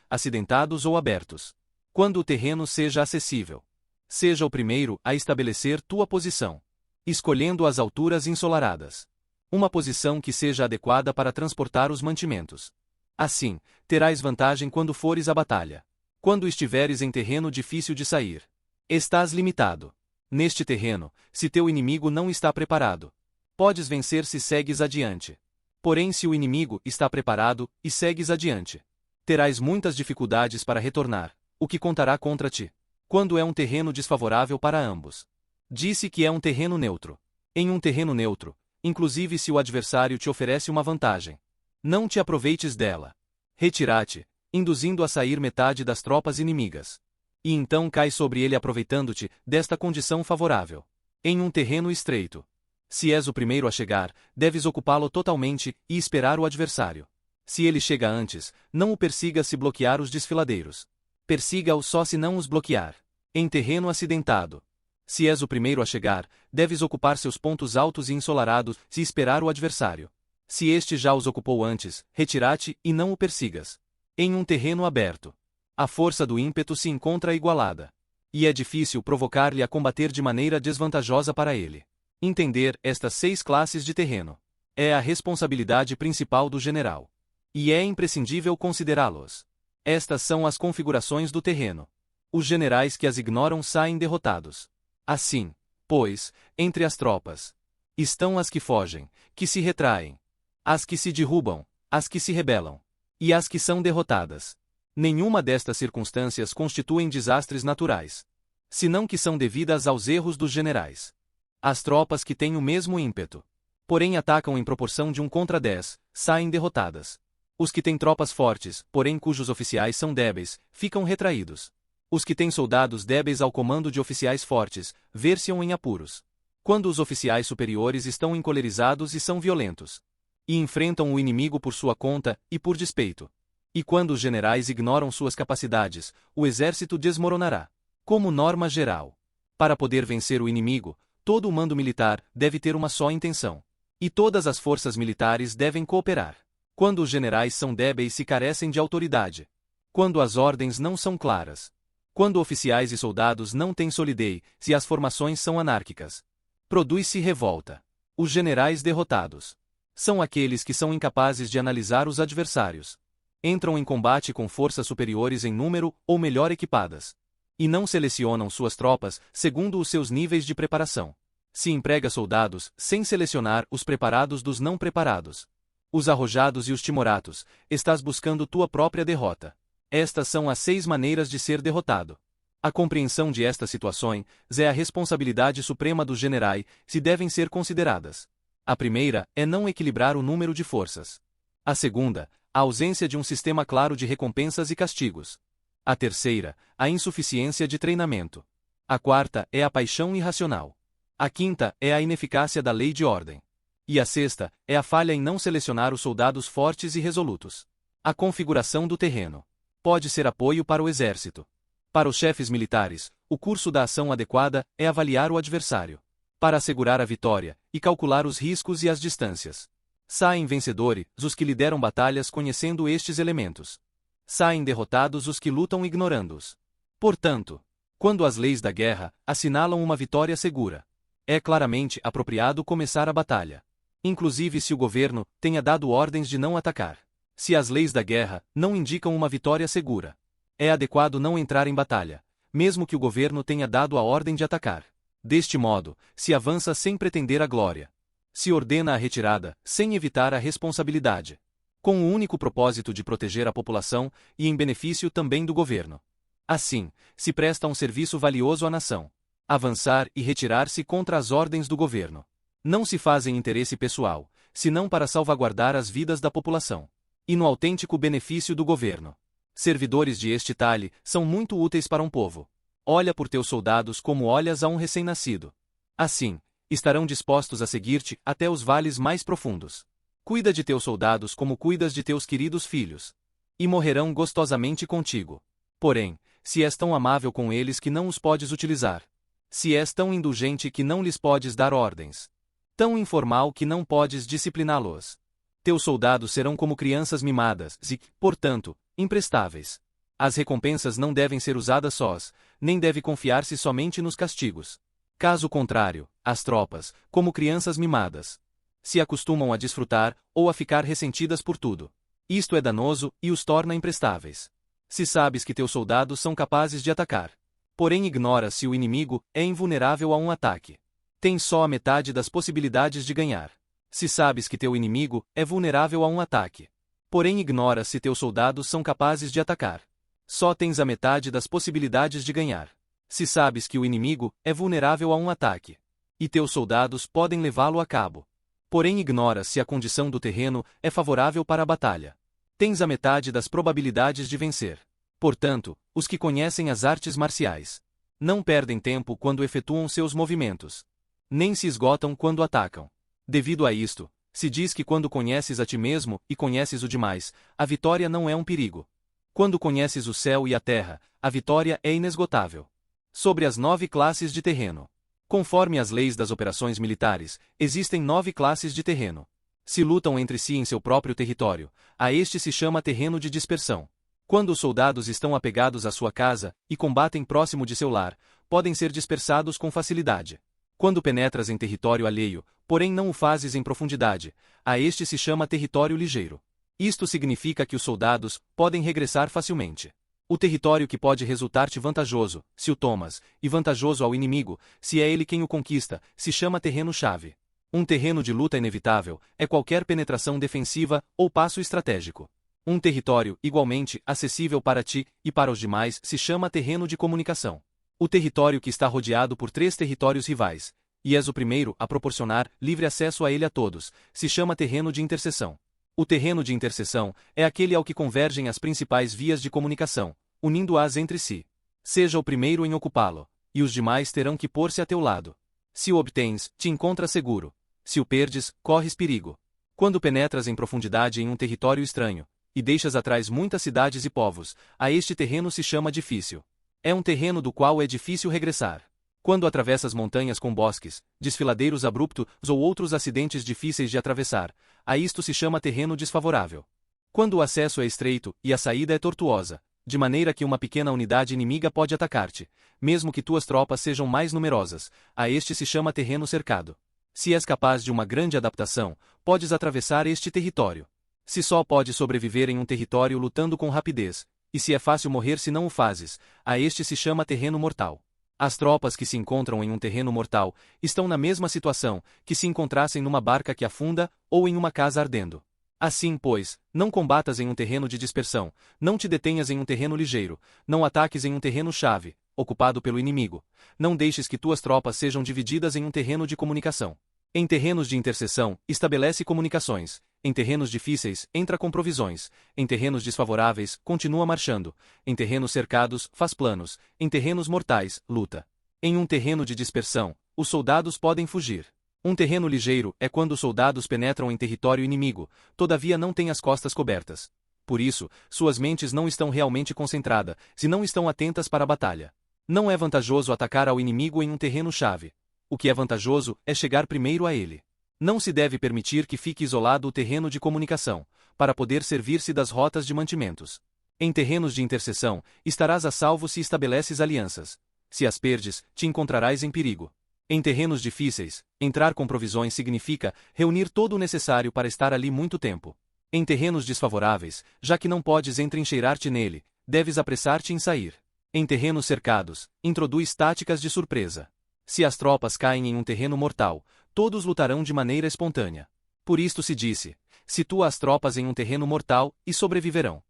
[SPEAKER 1] acidentados ou abertos. Quando o terreno seja acessível, seja o primeiro a estabelecer tua posição, escolhendo as alturas ensolaradas. Uma posição que seja adequada para transportar os mantimentos. Assim, terás vantagem quando fores à batalha. Quando estiveres em terreno difícil de sair, estás limitado. Neste terreno, se teu inimigo não está preparado, podes vencer se segues adiante. Porém, se o inimigo está preparado e segues adiante, terás muitas dificuldades para retornar, o que contará contra ti. Quando é um terreno desfavorável para ambos. Disse que é um terreno neutro. Em um terreno neutro, inclusive se o adversário te oferece uma vantagem, não te aproveites dela. Retira-te, induzindo a sair metade das tropas inimigas. E então cai sobre ele aproveitando-te desta condição favorável. Em um terreno estreito, se és o primeiro a chegar, deves ocupá-lo totalmente e esperar o adversário. Se ele chega antes, não o persiga se bloquear os desfiladeiros. Persiga-o só se não os bloquear. Em terreno acidentado, se és o primeiro a chegar, deves ocupar seus pontos altos e ensolarados e esperar o adversário. Se este já os ocupou antes, retira-te e não o persigas. Em um terreno aberto, a força do ímpeto se encontra igualada, e é difícil provocar-lhe a combater de maneira desvantajosa para ele. Entender estas 6 classes de terreno é a responsabilidade principal do general. E é imprescindível considerá-los. Estas são as configurações do terreno. Os generais que as ignoram saem derrotados. Assim, pois, entre as tropas estão as que fogem, que se retraem, as que se derrubam, as que se rebelam, e as que são derrotadas. Nenhuma destas circunstâncias constituem desastres naturais, senão que são devidas aos erros dos generais. As tropas que têm o mesmo ímpeto, porém atacam em proporção de 1 contra 10, saem derrotadas. Os que têm tropas fortes, porém cujos oficiais são débeis, ficam retraídos. Os que têm soldados débeis ao comando de oficiais fortes, ver-se-ão em apuros. Quando os oficiais superiores estão encolerizados e são violentos, e enfrentam o inimigo por sua conta e por despeito. E quando os generais ignoram suas capacidades, o exército desmoronará. Como norma geral, para poder vencer o inimigo, todo o mando militar deve ter uma só intenção. E todas as forças militares devem cooperar. Quando os generais são débeis e carecem de autoridade. Quando as ordens não são claras. Quando oficiais e soldados não têm solidez e as formações são anárquicas. Produz-se revolta. Os generais derrotados são aqueles que são incapazes de analisar os adversários. Entram em combate com forças superiores em número ou melhor equipadas. E não selecionam suas tropas segundo os seus níveis de preparação. Se emprega soldados sem selecionar os preparados dos não preparados. Os arrojados e os timoratos, estás buscando tua própria derrota. Estas são as 6 maneiras de ser derrotado. A compreensão de estas situações é a responsabilidade suprema dos generais, se devem ser consideradas. A primeira é não equilibrar o número de forças. A segunda, a ausência de um sistema claro de recompensas e castigos. A terceira, a insuficiência de treinamento. A quarta é a paixão irracional. A quinta é a ineficácia da lei de ordem. E a sexta é a falha em não selecionar os soldados fortes e resolutos. A configuração do terreno pode ser apoio para o exército. Para os chefes militares, o curso da ação adequada é avaliar o adversário, para assegurar a vitória e calcular os riscos e as distâncias. Saem vencedores os que lideram batalhas conhecendo estes elementos. Saem derrotados os que lutam ignorando-os. Portanto, quando as leis da guerra assinalam uma vitória segura, é claramente apropriado começar a batalha. Inclusive se o governo tenha dado ordens de não atacar. Se as leis da guerra não indicam uma vitória segura, é adequado não entrar em batalha, mesmo que o governo tenha dado a ordem de atacar. Deste modo, se avança sem pretender a glória. Se ordena a retirada, sem evitar a responsabilidade. Com o único propósito de proteger a população e em benefício também do governo. Assim, se presta um serviço valioso à nação. Avançar e retirar-se contra as ordens do governo. Não se faz em interesse pessoal, senão para salvaguardar as vidas da população. E no autêntico benefício do governo. Servidores de este talhe são muito úteis para um povo. Olha por teus soldados como olhas a um recém-nascido. Assim, estarão dispostos a seguir-te até os vales mais profundos. Cuida de teus soldados como cuidas de teus queridos filhos. E morrerão gostosamente contigo. Porém, se és tão amável com eles que não os podes utilizar. Se és tão indulgente que não lhes podes dar ordens. Tão informal que não podes discipliná-los. Teus soldados serão como crianças mimadas e, portanto, imprestáveis. As recompensas não devem ser usadas sós, nem deve confiar-se somente nos castigos. Caso contrário, as tropas, como crianças mimadas, se acostumam a desfrutar ou a ficar ressentidas por tudo. Isto é danoso e os torna imprestáveis. Se sabes que teus soldados são capazes de atacar, porém ignoras se o inimigo é invulnerável a um ataque, tens só a metade das possibilidades de ganhar. Se sabes que teu inimigo é vulnerável a um ataque, porém ignoras se teus soldados são capazes de atacar, só tens a metade das possibilidades de ganhar. Se sabes que o inimigo é vulnerável a um ataque, e teus soldados podem levá-lo a cabo, porém ignoras se a condição do terreno é favorável para a batalha, tens a metade das probabilidades de vencer. Portanto, os que conhecem as artes marciais não perdem tempo quando efetuam seus movimentos, nem se esgotam quando atacam. Devido a isto, se diz que quando conheces a ti mesmo e conheces o demais, a vitória não é um perigo. Quando conheces o céu e a terra, a vitória é inesgotável. Sobre as 9 classes de terreno. Conforme as leis das operações militares, existem 9 classes de terreno. Se lutam entre si em seu próprio território, a este se chama terreno de dispersão. Quando os soldados estão apegados à sua casa e combatem próximo de seu lar, podem ser dispersados com facilidade. Quando penetras em território alheio, porém não o fazes em profundidade, a este se chama território ligeiro. Isto significa que os soldados podem regressar facilmente. O território que pode resultar-te vantajoso, se o tomas, e vantajoso ao inimigo, se é ele quem o conquista, se chama terreno-chave. Um terreno de luta inevitável é qualquer penetração defensiva ou passo estratégico. Um território, igualmente, acessível para ti e para os demais, se chama terreno de comunicação. O território que está rodeado por 3 territórios rivais, e és o primeiro a proporcionar livre acesso a ele a todos, se chama terreno de interseção. O terreno de interseção é aquele ao que convergem as principais vias de comunicação, unindo-as entre si. Seja o primeiro em ocupá-lo, e os demais terão que pôr-se a teu lado. Se o obtens, te encontras seguro. Se o perdes, corres perigo. Quando penetras em profundidade em um território estranho, e deixas atrás muitas cidades e povos, a este terreno se chama difícil. É um terreno do qual é difícil regressar. Quando atravessas montanhas com bosques, desfiladeiros abruptos ou outros acidentes difíceis de atravessar, a isto se chama terreno desfavorável. Quando o acesso é estreito e a saída é tortuosa, de maneira que uma pequena unidade inimiga pode atacar-te, mesmo que tuas tropas sejam mais numerosas, a este se chama terreno cercado. Se és capaz de uma grande adaptação, podes atravessar este território. Se só podes sobreviver em um território lutando com rapidez, e se é fácil morrer se não o fazes, a este se chama terreno mortal. As tropas que se encontram em um terreno mortal estão na mesma situação que se encontrassem numa barca que afunda ou em uma casa ardendo. Assim, pois, não combatas em um terreno de dispersão, não te detenhas em um terreno ligeiro, não ataques em um terreno-chave, ocupado pelo inimigo, não deixes que tuas tropas sejam divididas em um terreno de comunicação. Em terrenos de interseção, estabelece comunicações. Em terrenos difíceis, entra com provisões. Em terrenos desfavoráveis, continua marchando. Em terrenos cercados, faz planos. Em terrenos mortais, luta. Em um terreno de dispersão, os soldados podem fugir. Um terreno ligeiro é quando os soldados penetram em território inimigo, todavia não têm as costas cobertas. Por isso, suas mentes não estão realmente concentradas, se não estão atentas para a batalha. Não é vantajoso atacar ao inimigo em um terreno-chave. O que é vantajoso é chegar primeiro a ele. Não se deve permitir que fique isolado o terreno de comunicação, para poder servir-se das rotas de mantimentos. Em terrenos de interseção, estarás a salvo se estabeleces alianças. Se as perdes, te encontrarás em perigo. Em terrenos difíceis, entrar com provisões significa reunir todo o necessário para estar ali muito tempo. Em terrenos desfavoráveis, já que não podes entrincheirar-te nele, deves apressar-te em sair. Em terrenos cercados, introduz táticas de surpresa. Se as tropas caem em um terreno mortal, todos lutarão de maneira espontânea. Por isto se disse: situa as tropas em um terreno mortal, e sobreviverão.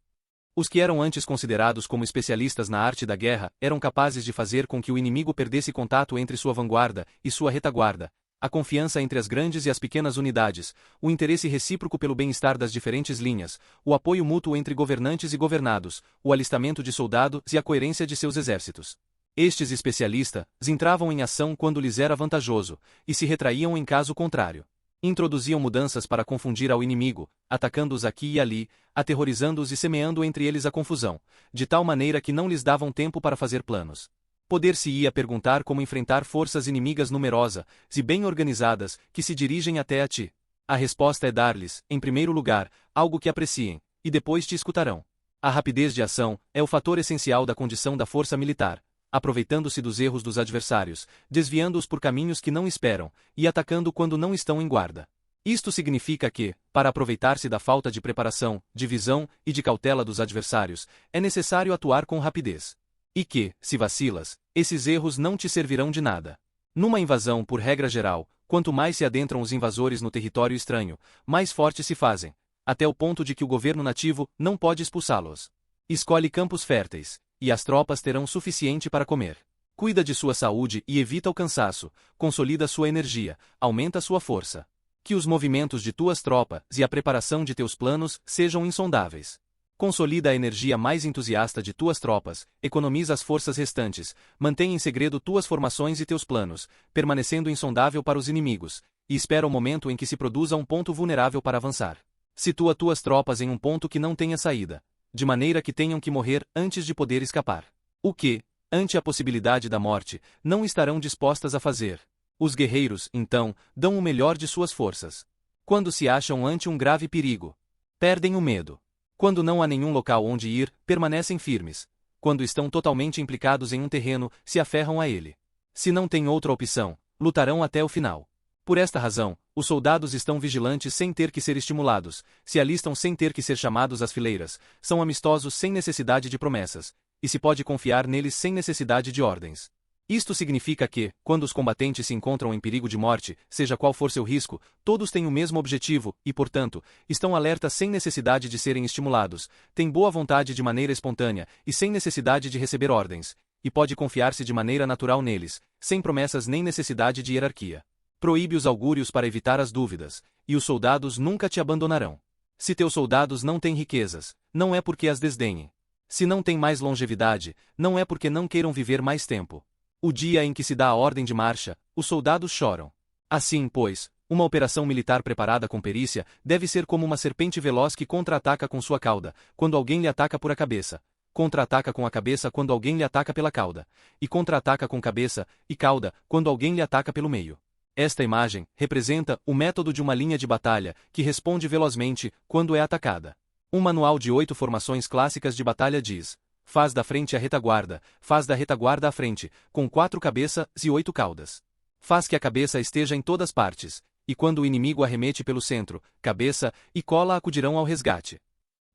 [SPEAKER 1] Os que eram antes considerados como especialistas na arte da guerra eram capazes de fazer com que o inimigo perdesse contato entre sua vanguarda e sua retaguarda, a confiança entre as grandes e as pequenas unidades, o interesse recíproco pelo bem-estar das diferentes linhas, o apoio mútuo entre governantes e governados, o alistamento de soldados e a coerência de seus exércitos. Estes especialistas entravam em ação quando lhes era vantajoso, e se retraíam em caso contrário. Introduziam mudanças para confundir ao inimigo, atacando-os aqui e ali, aterrorizando-os e semeando entre eles a confusão, de tal maneira que não lhes davam tempo para fazer planos. Poder-se-ia perguntar como enfrentar forças inimigas numerosas e bem organizadas que se dirigem até a ti. A resposta é dar-lhes, em primeiro lugar, algo que apreciem, e depois te escutarão. A rapidez de ação é o fator essencial da condição da força militar, aproveitando-se dos erros dos adversários, desviando-os por caminhos que não esperam, e atacando quando não estão em guarda. Isto significa que, para aproveitar-se da falta de preparação, de visão e de cautela dos adversários, é necessário atuar com rapidez. E que, se vacilas, esses erros não te servirão de nada. Numa invasão, por regra geral, quanto mais se adentram os invasores no território estranho, mais fortes se fazem, até o ponto de que o governo nativo não pode expulsá-los. Escolhe campos férteis, e as tropas terão suficiente para comer. Cuida de sua saúde e evita o cansaço, consolida sua energia, aumenta sua força. Que os movimentos de tuas tropas e a preparação de teus planos sejam insondáveis. Consolida a energia mais entusiasta de tuas tropas, economiza as forças restantes, mantém em segredo tuas formações e teus planos, permanecendo insondável para os inimigos, e espera o momento em que se produza um ponto vulnerável para avançar. Situa tuas tropas em um ponto que não tenha saída, de maneira que tenham que morrer antes de poder escapar. O que, ante a possibilidade da morte, não estarão dispostas a fazer. Os guerreiros, então, dão o melhor de suas forças. Quando se acham ante um grave perigo, perdem o medo. Quando não há nenhum local onde ir, permanecem firmes. Quando estão totalmente implicados em um terreno, se aferram a ele. Se não têm outra opção, lutarão até o final. Por esta razão, os soldados estão vigilantes sem ter que ser estimulados, se alistam sem ter que ser chamados às fileiras, são amistosos sem necessidade de promessas, e se pode confiar neles sem necessidade de ordens. Isto significa que, quando os combatentes se encontram em perigo de morte, seja qual for seu risco, todos têm o mesmo objetivo e, portanto, estão alertas sem necessidade de serem estimulados, têm boa vontade de maneira espontânea e sem necessidade de receber ordens, e pode confiar-se de maneira natural neles, sem promessas nem necessidade de hierarquia. Proíbe os augúrios para evitar as dúvidas, e os soldados nunca te abandonarão. Se teus soldados não têm riquezas, não é porque as desdenhem. Se não têm mais longevidade, não é porque não queiram viver mais tempo. O dia em que se dá a ordem de marcha, os soldados choram. Assim, pois, uma operação militar preparada com perícia deve ser como uma serpente veloz que contra-ataca com sua cauda, quando alguém lhe ataca por a cabeça, contra-ataca com a cabeça quando alguém lhe ataca pela cauda, e contra-ataca com cabeça e cauda quando alguém lhe ataca pelo meio. Esta imagem representa o método de uma linha de batalha que responde velozmente quando é atacada. Um manual de 8 formações clássicas de batalha diz: faz da frente a retaguarda, faz da retaguarda à frente, com 4 cabeças e 8 caudas. Faz que a cabeça esteja em todas partes, e quando o inimigo arremete pelo centro, cabeça e cola acudirão ao resgate.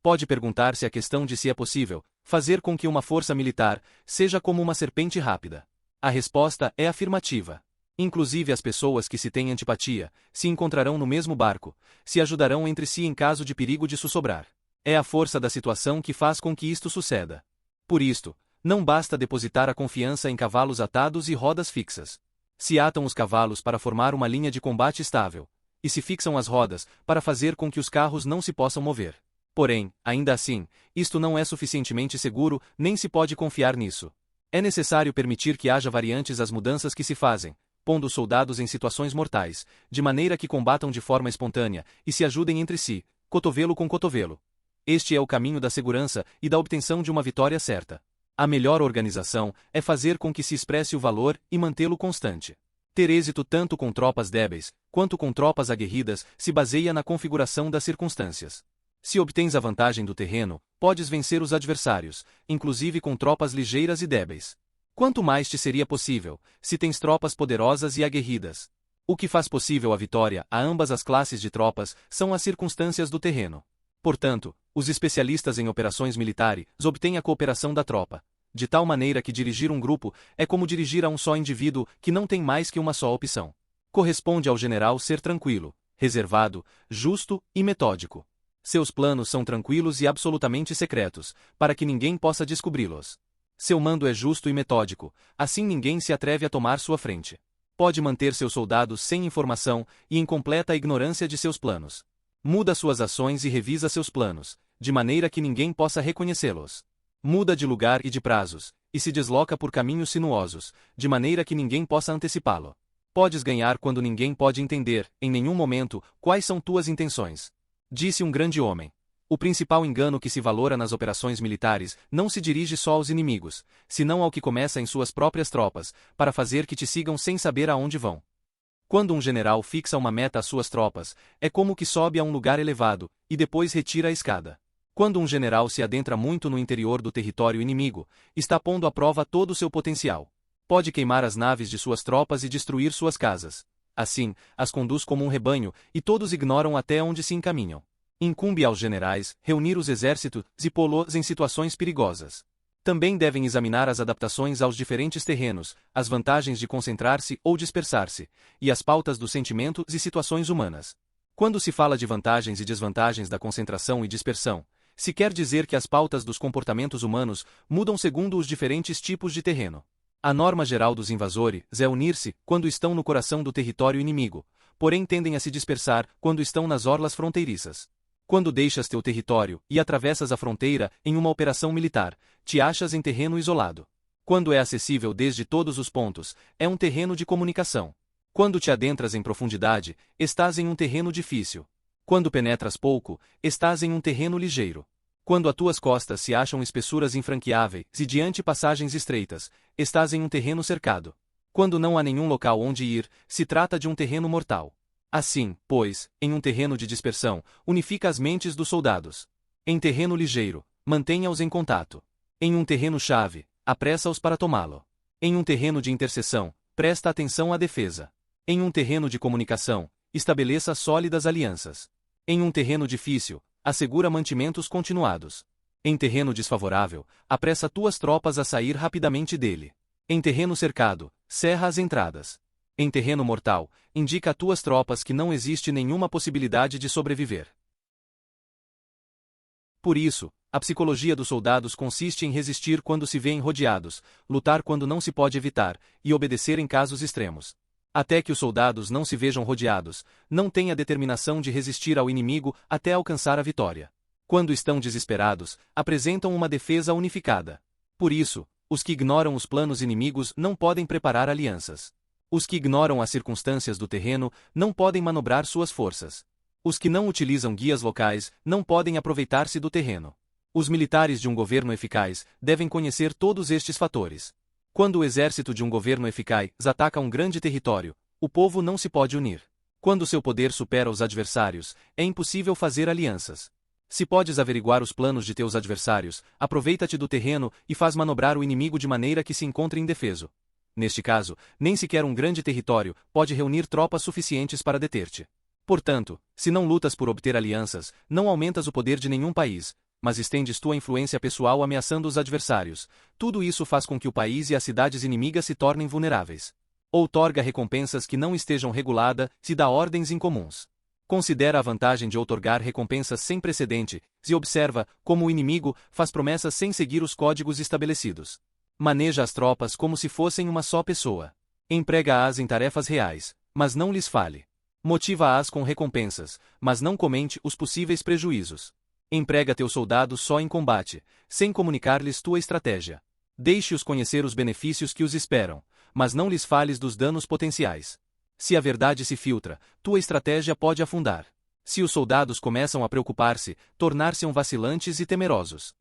[SPEAKER 1] Pode perguntar-se a questão de se é possível fazer com que uma força militar seja como uma serpente rápida. A resposta é afirmativa. Inclusive as pessoas que se têm antipatia se encontrarão no mesmo barco, se ajudarão entre si em caso de perigo de sussobrar. É a força da situação que faz com que isto suceda. Por isto, não basta depositar a confiança em cavalos atados e rodas fixas. Se atam os cavalos para formar uma linha de combate estável, e se fixam as rodas para fazer com que os carros não se possam mover. Porém, ainda assim, isto não é suficientemente seguro, nem se pode confiar nisso. É necessário permitir que haja variantes às mudanças que se fazem, pondo os soldados em situações mortais, de maneira que combatam de forma espontânea e se ajudem entre si, cotovelo com cotovelo. Este é o caminho da segurança e da obtenção de uma vitória certa. A melhor organização é fazer com que se expresse o valor e mantê-lo constante. Ter êxito tanto com tropas débeis, quanto com tropas aguerridas, se baseia na configuração das circunstâncias. Se obtens a vantagem do terreno, podes vencer os adversários, inclusive com tropas ligeiras e débeis. Quanto mais te seria possível, se tens tropas poderosas e aguerridas. O que faz possível a vitória a ambas as classes de tropas são as circunstâncias do terreno. Portanto, os especialistas em operações militares obtêm a cooperação da tropa, de tal maneira que dirigir um grupo é como dirigir a um só indivíduo que não tem mais que uma só opção. Corresponde ao general ser tranquilo, reservado, justo e metódico. Seus planos são tranquilos e absolutamente secretos, para que ninguém possa descobri-los. Seu mando é justo e metódico, assim ninguém se atreve a tomar sua frente. Pode manter seus soldados sem informação e em completa ignorância de seus planos. Muda suas ações e revisa seus planos, de maneira que ninguém possa reconhecê-los. Muda de lugar e de prazos, e se desloca por caminhos sinuosos, de maneira que ninguém possa antecipá-lo. Podes ganhar quando ninguém pode entender, em nenhum momento, quais são tuas intenções. Disse um grande homem. O principal engano que se valora nas operações militares não se dirige só aos inimigos, senão ao que começa em suas próprias tropas, para fazer que te sigam sem saber aonde vão. Quando um general fixa uma meta às suas tropas, é como que sobe a um lugar elevado, e depois retira a escada. Quando um general se adentra muito no interior do território inimigo, está pondo à prova todo o seu potencial. Pode queimar as naves de suas tropas e destruir suas casas. Assim, as conduz como um rebanho, e todos ignoram até onde se encaminham. Incumbe aos generais reunir os exércitos e pô-los em situações perigosas. Também devem examinar as adaptações aos diferentes terrenos, as vantagens de concentrar-se ou dispersar-se, e as pautas dos sentimentos e situações humanas. Quando se fala de vantagens e desvantagens da concentração e dispersão, se quer dizer que as pautas dos comportamentos humanos mudam segundo os diferentes tipos de terreno. A norma geral dos invasores é unir-se quando estão no coração do território inimigo, porém tendem a se dispersar quando estão nas orlas fronteiriças. Quando deixas teu território e atravessas a fronteira em uma operação militar, te achas em terreno isolado. Quando é acessível desde todos os pontos, é um terreno de comunicação. Quando te adentras em profundidade, estás em um terreno difícil. Quando penetras pouco, estás em um terreno ligeiro. Quando as tuas costas se acham espessuras infranqueáveis e diante passagens estreitas, estás em um terreno cercado. Quando não há nenhum local onde ir, se trata de um terreno mortal. Assim, pois, em um terreno de dispersão, unifica as mentes dos soldados. Em terreno ligeiro, mantenha-os em contato. Em um terreno-chave, apressa-os para tomá-lo. Em um terreno de interseção, presta atenção à defesa. Em um terreno de comunicação, estabeleça sólidas alianças. Em um terreno difícil, assegura mantimentos continuados. Em terreno desfavorável, apressa tuas tropas a sair rapidamente dele. Em terreno cercado, cerra as entradas. Em terreno mortal, indica a tuas tropas que não existe nenhuma possibilidade de sobreviver. Por isso, a psicologia dos soldados consiste em resistir quando se vêem rodeados, lutar quando não se pode evitar, e obedecer em casos extremos. Até que os soldados não se vejam rodeados, não têm a determinação de resistir ao inimigo até alcançar a vitória. Quando estão desesperados, apresentam uma defesa unificada. Por isso, os que ignoram os planos inimigos não podem preparar alianças. Os que ignoram as circunstâncias do terreno não podem manobrar suas forças. Os que não utilizam guias locais não podem aproveitar-se do terreno. Os militares de um governo eficaz devem conhecer todos estes fatores. Quando o exército de um governo eficaz ataca um grande território, o povo não se pode unir. Quando seu poder supera os adversários, é impossível fazer alianças. Se podes averiguar os planos de teus adversários, aproveita-te do terreno e faz manobrar o inimigo de maneira que se encontre indefeso. Neste caso, nem sequer um grande território pode reunir tropas suficientes para deter-te. Portanto, se não lutas por obter alianças, não aumentas o poder de nenhum país, mas estendes tua influência pessoal ameaçando os adversários. Tudo isso faz com que o país e as cidades inimigas se tornem vulneráveis. Outorga recompensas que não estejam reguladas e dá ordens incomuns. Considera a vantagem de outorgar recompensas sem precedente, e observa como o inimigo faz promessas sem seguir os códigos estabelecidos. Maneja as tropas como se fossem uma só pessoa. Emprega-as em tarefas reais, mas não lhes fale. Motiva-as com recompensas, mas não comente os possíveis prejuízos. Emprega teus soldados só em combate, sem comunicar-lhes tua estratégia. Deixe-os conhecer os benefícios que os esperam, mas não lhes fales dos danos potenciais. Se a verdade se filtra, tua estratégia pode afundar. Se os soldados começam a preocupar-se, tornar-se-ão vacilantes e temerosos.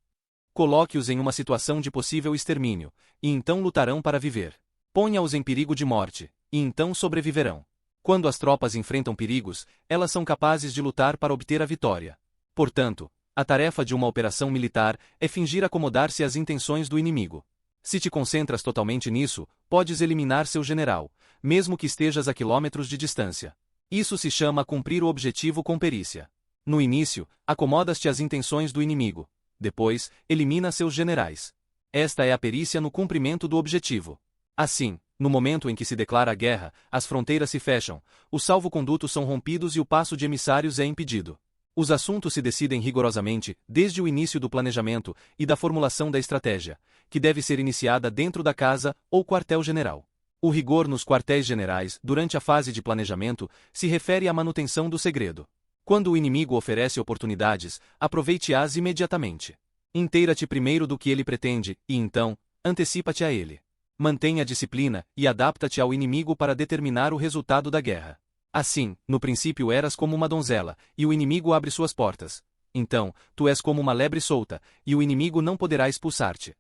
[SPEAKER 1] Coloque-os em uma situação de possível extermínio, e então lutarão para viver. Ponha-os em perigo de morte, e então sobreviverão. Quando as tropas enfrentam perigos, elas são capazes de lutar para obter a vitória. Portanto, a tarefa de uma operação militar é fingir acomodar-se às intenções do inimigo. Se te concentras totalmente nisso, podes eliminar seu general, mesmo que estejas a quilômetros de distância. Isso se chama cumprir o objetivo com perícia. No início, acomodas-te às intenções do inimigo. Depois, elimina seus generais. Esta é a perícia no cumprimento do objetivo. Assim, no momento em que se declara a guerra, as fronteiras se fecham, os salvo-condutos são rompidos e o passo de emissários é impedido. Os assuntos se decidem rigorosamente, desde o início do planejamento e da formulação da estratégia, que deve ser iniciada dentro da casa ou quartel-general. O rigor nos quartéis generais, durante a fase de planejamento, se refere à manutenção do segredo. Quando o inimigo oferece oportunidades, aproveite-as imediatamente. Inteira-te primeiro do que ele pretende, e então, antecipa-te a ele. Mantenha a disciplina e adapta-te ao inimigo para determinar o resultado da guerra. Assim, no princípio eras como uma donzela, e o inimigo abre suas portas. Então, tu és como uma lebre solta, e o inimigo não poderá expulsar-te.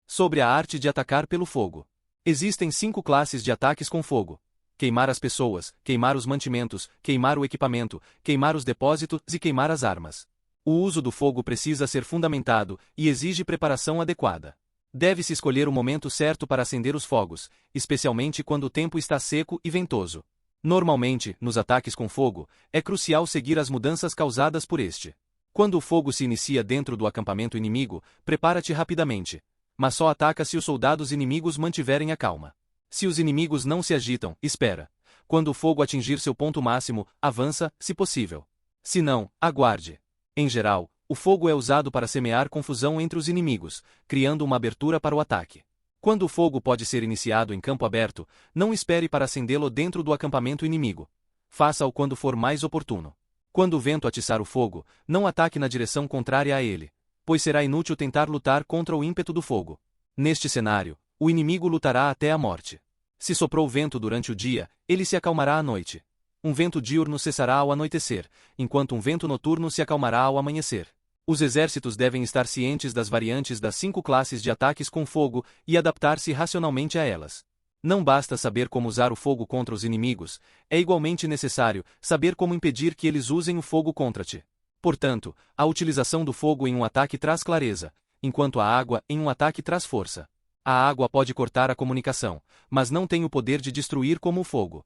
[SPEAKER 1] Sobre a arte de atacar pelo fogo. Existem 5 classes de ataques com fogo: queimar as pessoas, queimar os mantimentos, queimar o equipamento, queimar os depósitos e queimar as armas. O uso do fogo precisa ser fundamentado e exige preparação adequada. Deve-se escolher o momento certo para acender os fogos, especialmente quando o tempo está seco e ventoso. Normalmente, nos ataques com fogo, é crucial seguir as mudanças causadas por este. Quando o fogo se inicia dentro do acampamento inimigo, prepara-te rapidamente. Mas só ataca se os soldados inimigos mantiverem a calma. Se os inimigos não se agitam, espera. Quando o fogo atingir seu ponto máximo, avança, se possível. Se não, aguarde. Em geral, o fogo é usado para semear confusão entre os inimigos, criando uma abertura para o ataque. Quando o fogo pode ser iniciado em campo aberto, não espere para acendê-lo dentro do acampamento inimigo. Faça-o quando for mais oportuno. Quando o vento atiçar o fogo, não ataque na direção contrária a ele, pois será inútil tentar lutar contra o ímpeto do fogo. Neste cenário, o inimigo lutará até a morte. Se soprou vento durante o dia, ele se acalmará à noite. Um vento diurno cessará ao anoitecer, enquanto um vento noturno se acalmará ao amanhecer. Os exércitos devem estar cientes das variantes das 5 classes de ataques com fogo e adaptar-se racionalmente a elas. Não basta saber como usar o fogo contra os inimigos, é igualmente necessário saber como impedir que eles usem o fogo contra ti. Portanto, a utilização do fogo em um ataque traz clareza, enquanto a água em um ataque traz força. A água pode cortar a comunicação, mas não tem o poder de destruir como o fogo.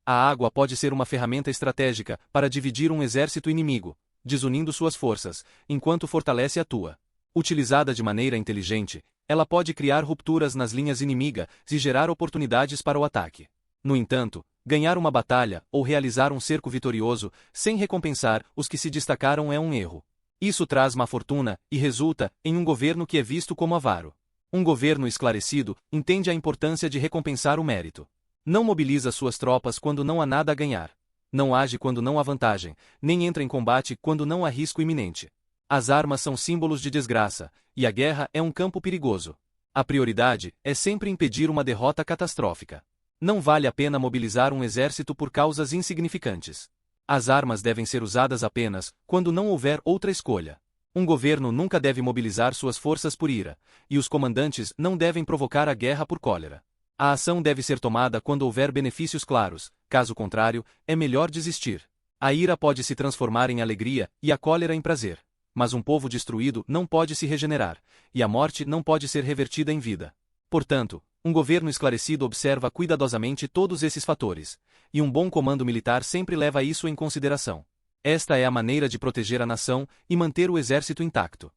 [SPEAKER 1] A água pode ser uma ferramenta estratégica para dividir um exército inimigo. desunindo suas forças, enquanto fortalece a tua. Utilizada de maneira inteligente, ela pode criar rupturas nas linhas inimigas e gerar oportunidades para o ataque. No entanto, ganhar uma batalha ou realizar um cerco vitorioso sem recompensar os que se destacaram é um erro. Isso traz má fortuna e resulta em um governo que é visto como avaro. Um governo esclarecido entende a importância de recompensar o mérito. Não mobiliza suas tropas quando não há nada a ganhar. Não age quando não há vantagem, nem entra em combate quando não há risco iminente. As armas são símbolos de desgraça, e a guerra é um campo perigoso. A prioridade é sempre impedir uma derrota catastrófica. Não vale a pena mobilizar um exército por causas insignificantes. As armas devem ser usadas apenas quando não houver outra escolha. Um governo nunca deve mobilizar suas forças por ira, e os comandantes não devem provocar a guerra por cólera. A ação deve ser tomada quando houver benefícios claros, caso contrário, é melhor desistir. A ira pode se transformar em alegria e a cólera em prazer. Mas um povo destruído não pode se regenerar, e a morte não pode ser revertida em vida. Portanto, um governo esclarecido observa cuidadosamente todos esses fatores, e um bom comando militar sempre leva isso em consideração. Esta é a maneira de proteger a nação e manter o exército intacto.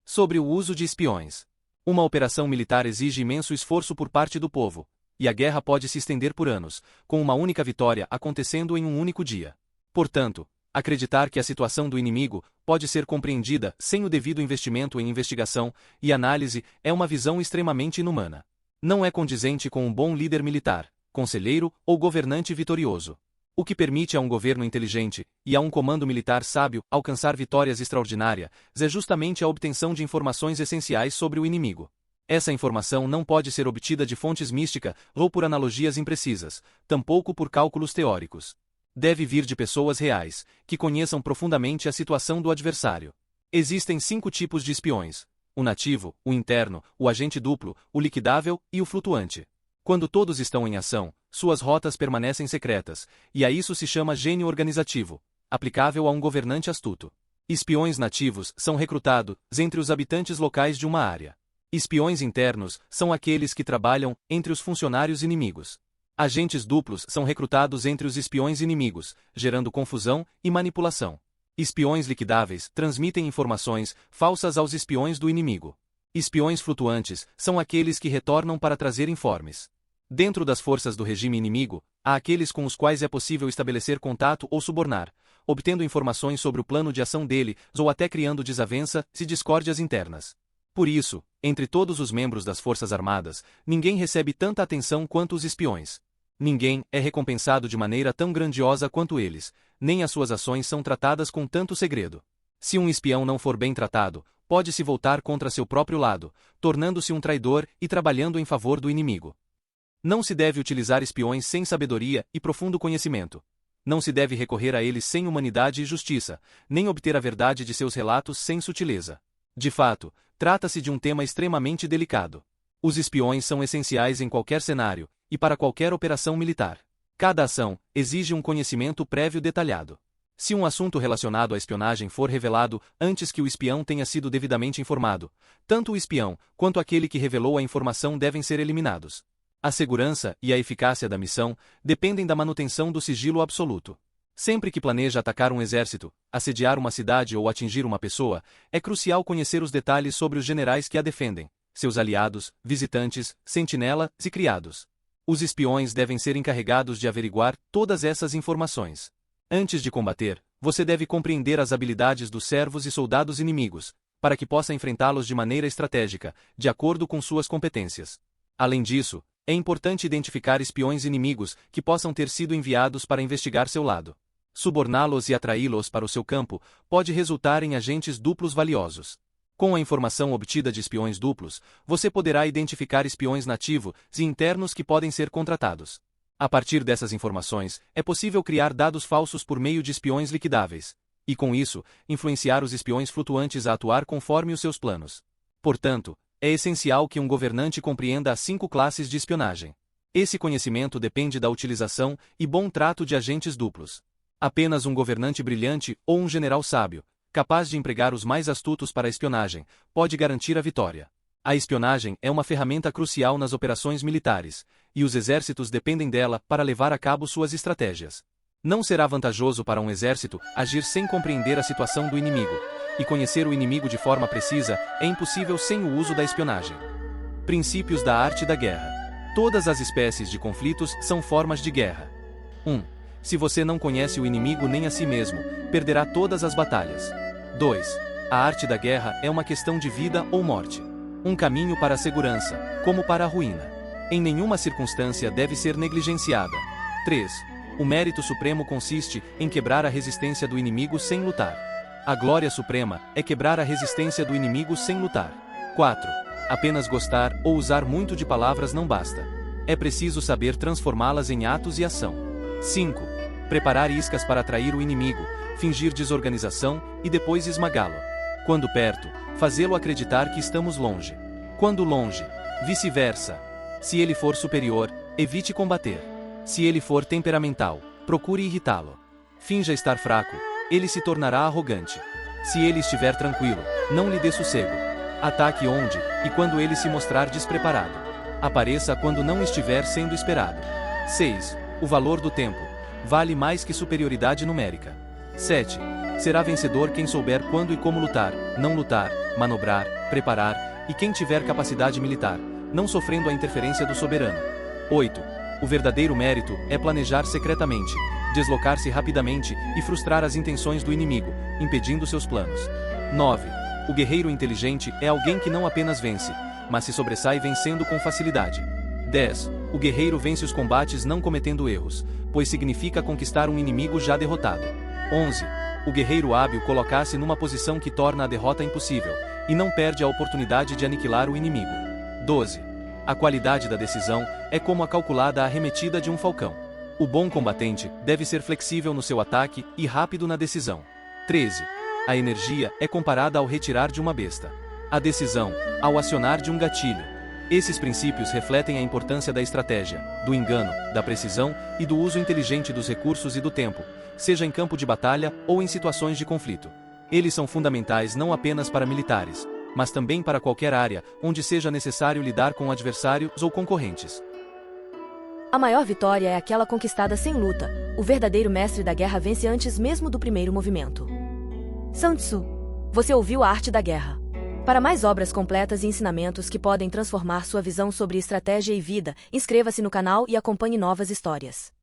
[SPEAKER 1] Sobre o uso de espiões. Uma operação militar exige imenso esforço por parte do povo, e a guerra pode se estender por anos, com uma única vitória acontecendo em um único dia. Portanto, acreditar que a situação do inimigo pode ser compreendida sem o devido investimento em investigação e análise é uma visão extremamente inumana. Não é condizente com um bom líder militar, conselheiro ou governante vitorioso. O que permite a um governo inteligente e a um comando militar sábio alcançar vitórias extraordinárias é justamente a obtenção de informações essenciais sobre o inimigo. Essa informação não pode ser obtida de fontes místicas ou por analogias imprecisas, tampouco por cálculos teóricos. Deve vir de pessoas reais, que conheçam profundamente a situação do adversário. Existem 5 tipos de espiões: o nativo, o interno, o agente duplo, o liquidável e o flutuante. Quando todos estão em ação, suas rotas permanecem secretas, e a isso se chama gênio organizativo, aplicável a um governante astuto. Espiões nativos são recrutados entre os habitantes locais de uma área. Espiões internos são aqueles que trabalham entre os funcionários inimigos. Agentes duplos são recrutados entre os espiões inimigos, gerando confusão e manipulação. Espiões liquidáveis transmitem informações falsas aos espiões do inimigo. Espiões flutuantes são aqueles que retornam para trazer informes. Dentro das forças do regime inimigo, há aqueles com os quais é possível estabelecer contato ou subornar, obtendo informações sobre o plano de ação dele ou até criando desavença e discórdias internas. Por isso, entre todos os membros das Forças Armadas, ninguém recebe tanta atenção quanto os espiões. Ninguém é recompensado de maneira tão grandiosa quanto eles, nem as suas ações são tratadas com tanto segredo. Se um espião não for bem tratado, pode se voltar contra seu próprio lado, tornando-se um traidor e trabalhando em favor do inimigo. Não se deve utilizar espiões sem sabedoria e profundo conhecimento. Não se deve recorrer a eles sem humanidade e justiça, nem obter a verdade de seus relatos sem sutileza. De fato, trata-se de um tema extremamente delicado. Os espiões são essenciais em qualquer cenário, e para qualquer operação militar. Cada ação exige um conhecimento prévio detalhado. Se um assunto relacionado à espionagem for revelado antes que o espião tenha sido devidamente informado, tanto o espião quanto aquele que revelou a informação devem ser eliminados. A segurança e a eficácia da missão dependem da manutenção do sigilo absoluto. Sempre que planeja atacar um exército, assediar uma cidade ou atingir uma pessoa, é crucial conhecer os detalhes sobre os generais que a defendem, seus aliados, visitantes, sentinelas e criados. Os espiões devem ser encarregados de averiguar todas essas informações. Antes de combater, você deve compreender as habilidades dos servos e soldados inimigos, para que possa enfrentá-los de maneira estratégica, de acordo com suas competências. Além disso, é importante identificar espiões inimigos que possam ter sido enviados para investigar seu lado. Suborná-los e atraí-los para o seu campo pode resultar em agentes duplos valiosos. Com a informação obtida de espiões duplos, você poderá identificar espiões nativos e internos que podem ser contratados. A partir dessas informações, é possível criar dados falsos por meio de espiões liquidáveis, e com isso, influenciar os espiões flutuantes a atuar conforme os seus planos. Portanto, é essencial que um governante compreenda as 5 classes de espionagem. Esse conhecimento depende da utilização e bom trato de agentes duplos. Apenas um governante brilhante ou um general sábio, capaz de empregar os mais astutos para a espionagem, pode garantir a vitória. A espionagem é uma ferramenta crucial nas operações militares, e os exércitos dependem dela para levar a cabo suas estratégias. Não será vantajoso para um exército agir sem compreender a situação do inimigo, e conhecer o inimigo de forma precisa é impossível sem o uso da espionagem. Princípios da arte da guerra. Todas as espécies de conflitos são formas de guerra. 1. Se você não conhece o inimigo nem a si mesmo, perderá todas as batalhas. 2. A arte da guerra é uma questão de vida ou morte. Um caminho para a segurança, como para a ruína. Em nenhuma circunstância deve ser negligenciada. 3. O mérito supremo consiste em quebrar a resistência do inimigo sem lutar. A glória suprema é quebrar a resistência do inimigo sem lutar. 4. Apenas gostar ou usar muito de palavras não basta. É preciso saber transformá-las em atos e ação. 5. Preparar iscas para atrair o inimigo, fingir desorganização e depois esmagá-lo. Quando perto, fazê-lo acreditar que estamos longe. Quando longe, vice-versa. Se ele for superior, evite combater. Se ele for temperamental, procure irritá-lo. Finja estar fraco, ele se tornará arrogante. Se ele estiver tranquilo, não lhe dê sossego. Ataque onde e quando ele se mostrar despreparado. Apareça quando não estiver sendo esperado. 6. O valor do tempo. Vale mais que superioridade numérica. 7. Será vencedor quem souber quando e como lutar, não lutar, manobrar, preparar, e quem tiver capacidade militar, não sofrendo a interferência do soberano. 8. O verdadeiro mérito é planejar secretamente, deslocar-se rapidamente e frustrar as intenções do inimigo, impedindo seus planos. 9. O guerreiro inteligente é alguém que não apenas vence, mas se sobressai vencendo com facilidade. 10. O guerreiro vence os combates não cometendo erros, pois significa conquistar um inimigo já derrotado. 11. O guerreiro hábil coloca-se numa posição que torna a derrota impossível, e não perde a oportunidade de aniquilar o inimigo. 12. A qualidade da decisão é como a calculada arremetida de um falcão. O bom combatente deve ser flexível no seu ataque e rápido na decisão. 13. A energia é comparada ao retirar de uma besta. A decisão, ao acionar de um gatilho. Esses princípios refletem a importância da estratégia, do engano, da precisão e do uso inteligente dos recursos e do tempo, seja em campo de batalha ou em situações de conflito. Eles são fundamentais não apenas para militares, mas também para qualquer área onde seja necessário lidar com adversários ou concorrentes.
[SPEAKER 2] A maior vitória é aquela conquistada sem luta. O verdadeiro mestre da guerra vence antes mesmo do primeiro movimento. Sun Tzu. Você ouviu a arte da guerra. Para mais obras completas e ensinamentos que podem transformar sua visão sobre estratégia e vida, inscreva-se no canal e acompanhe novas histórias.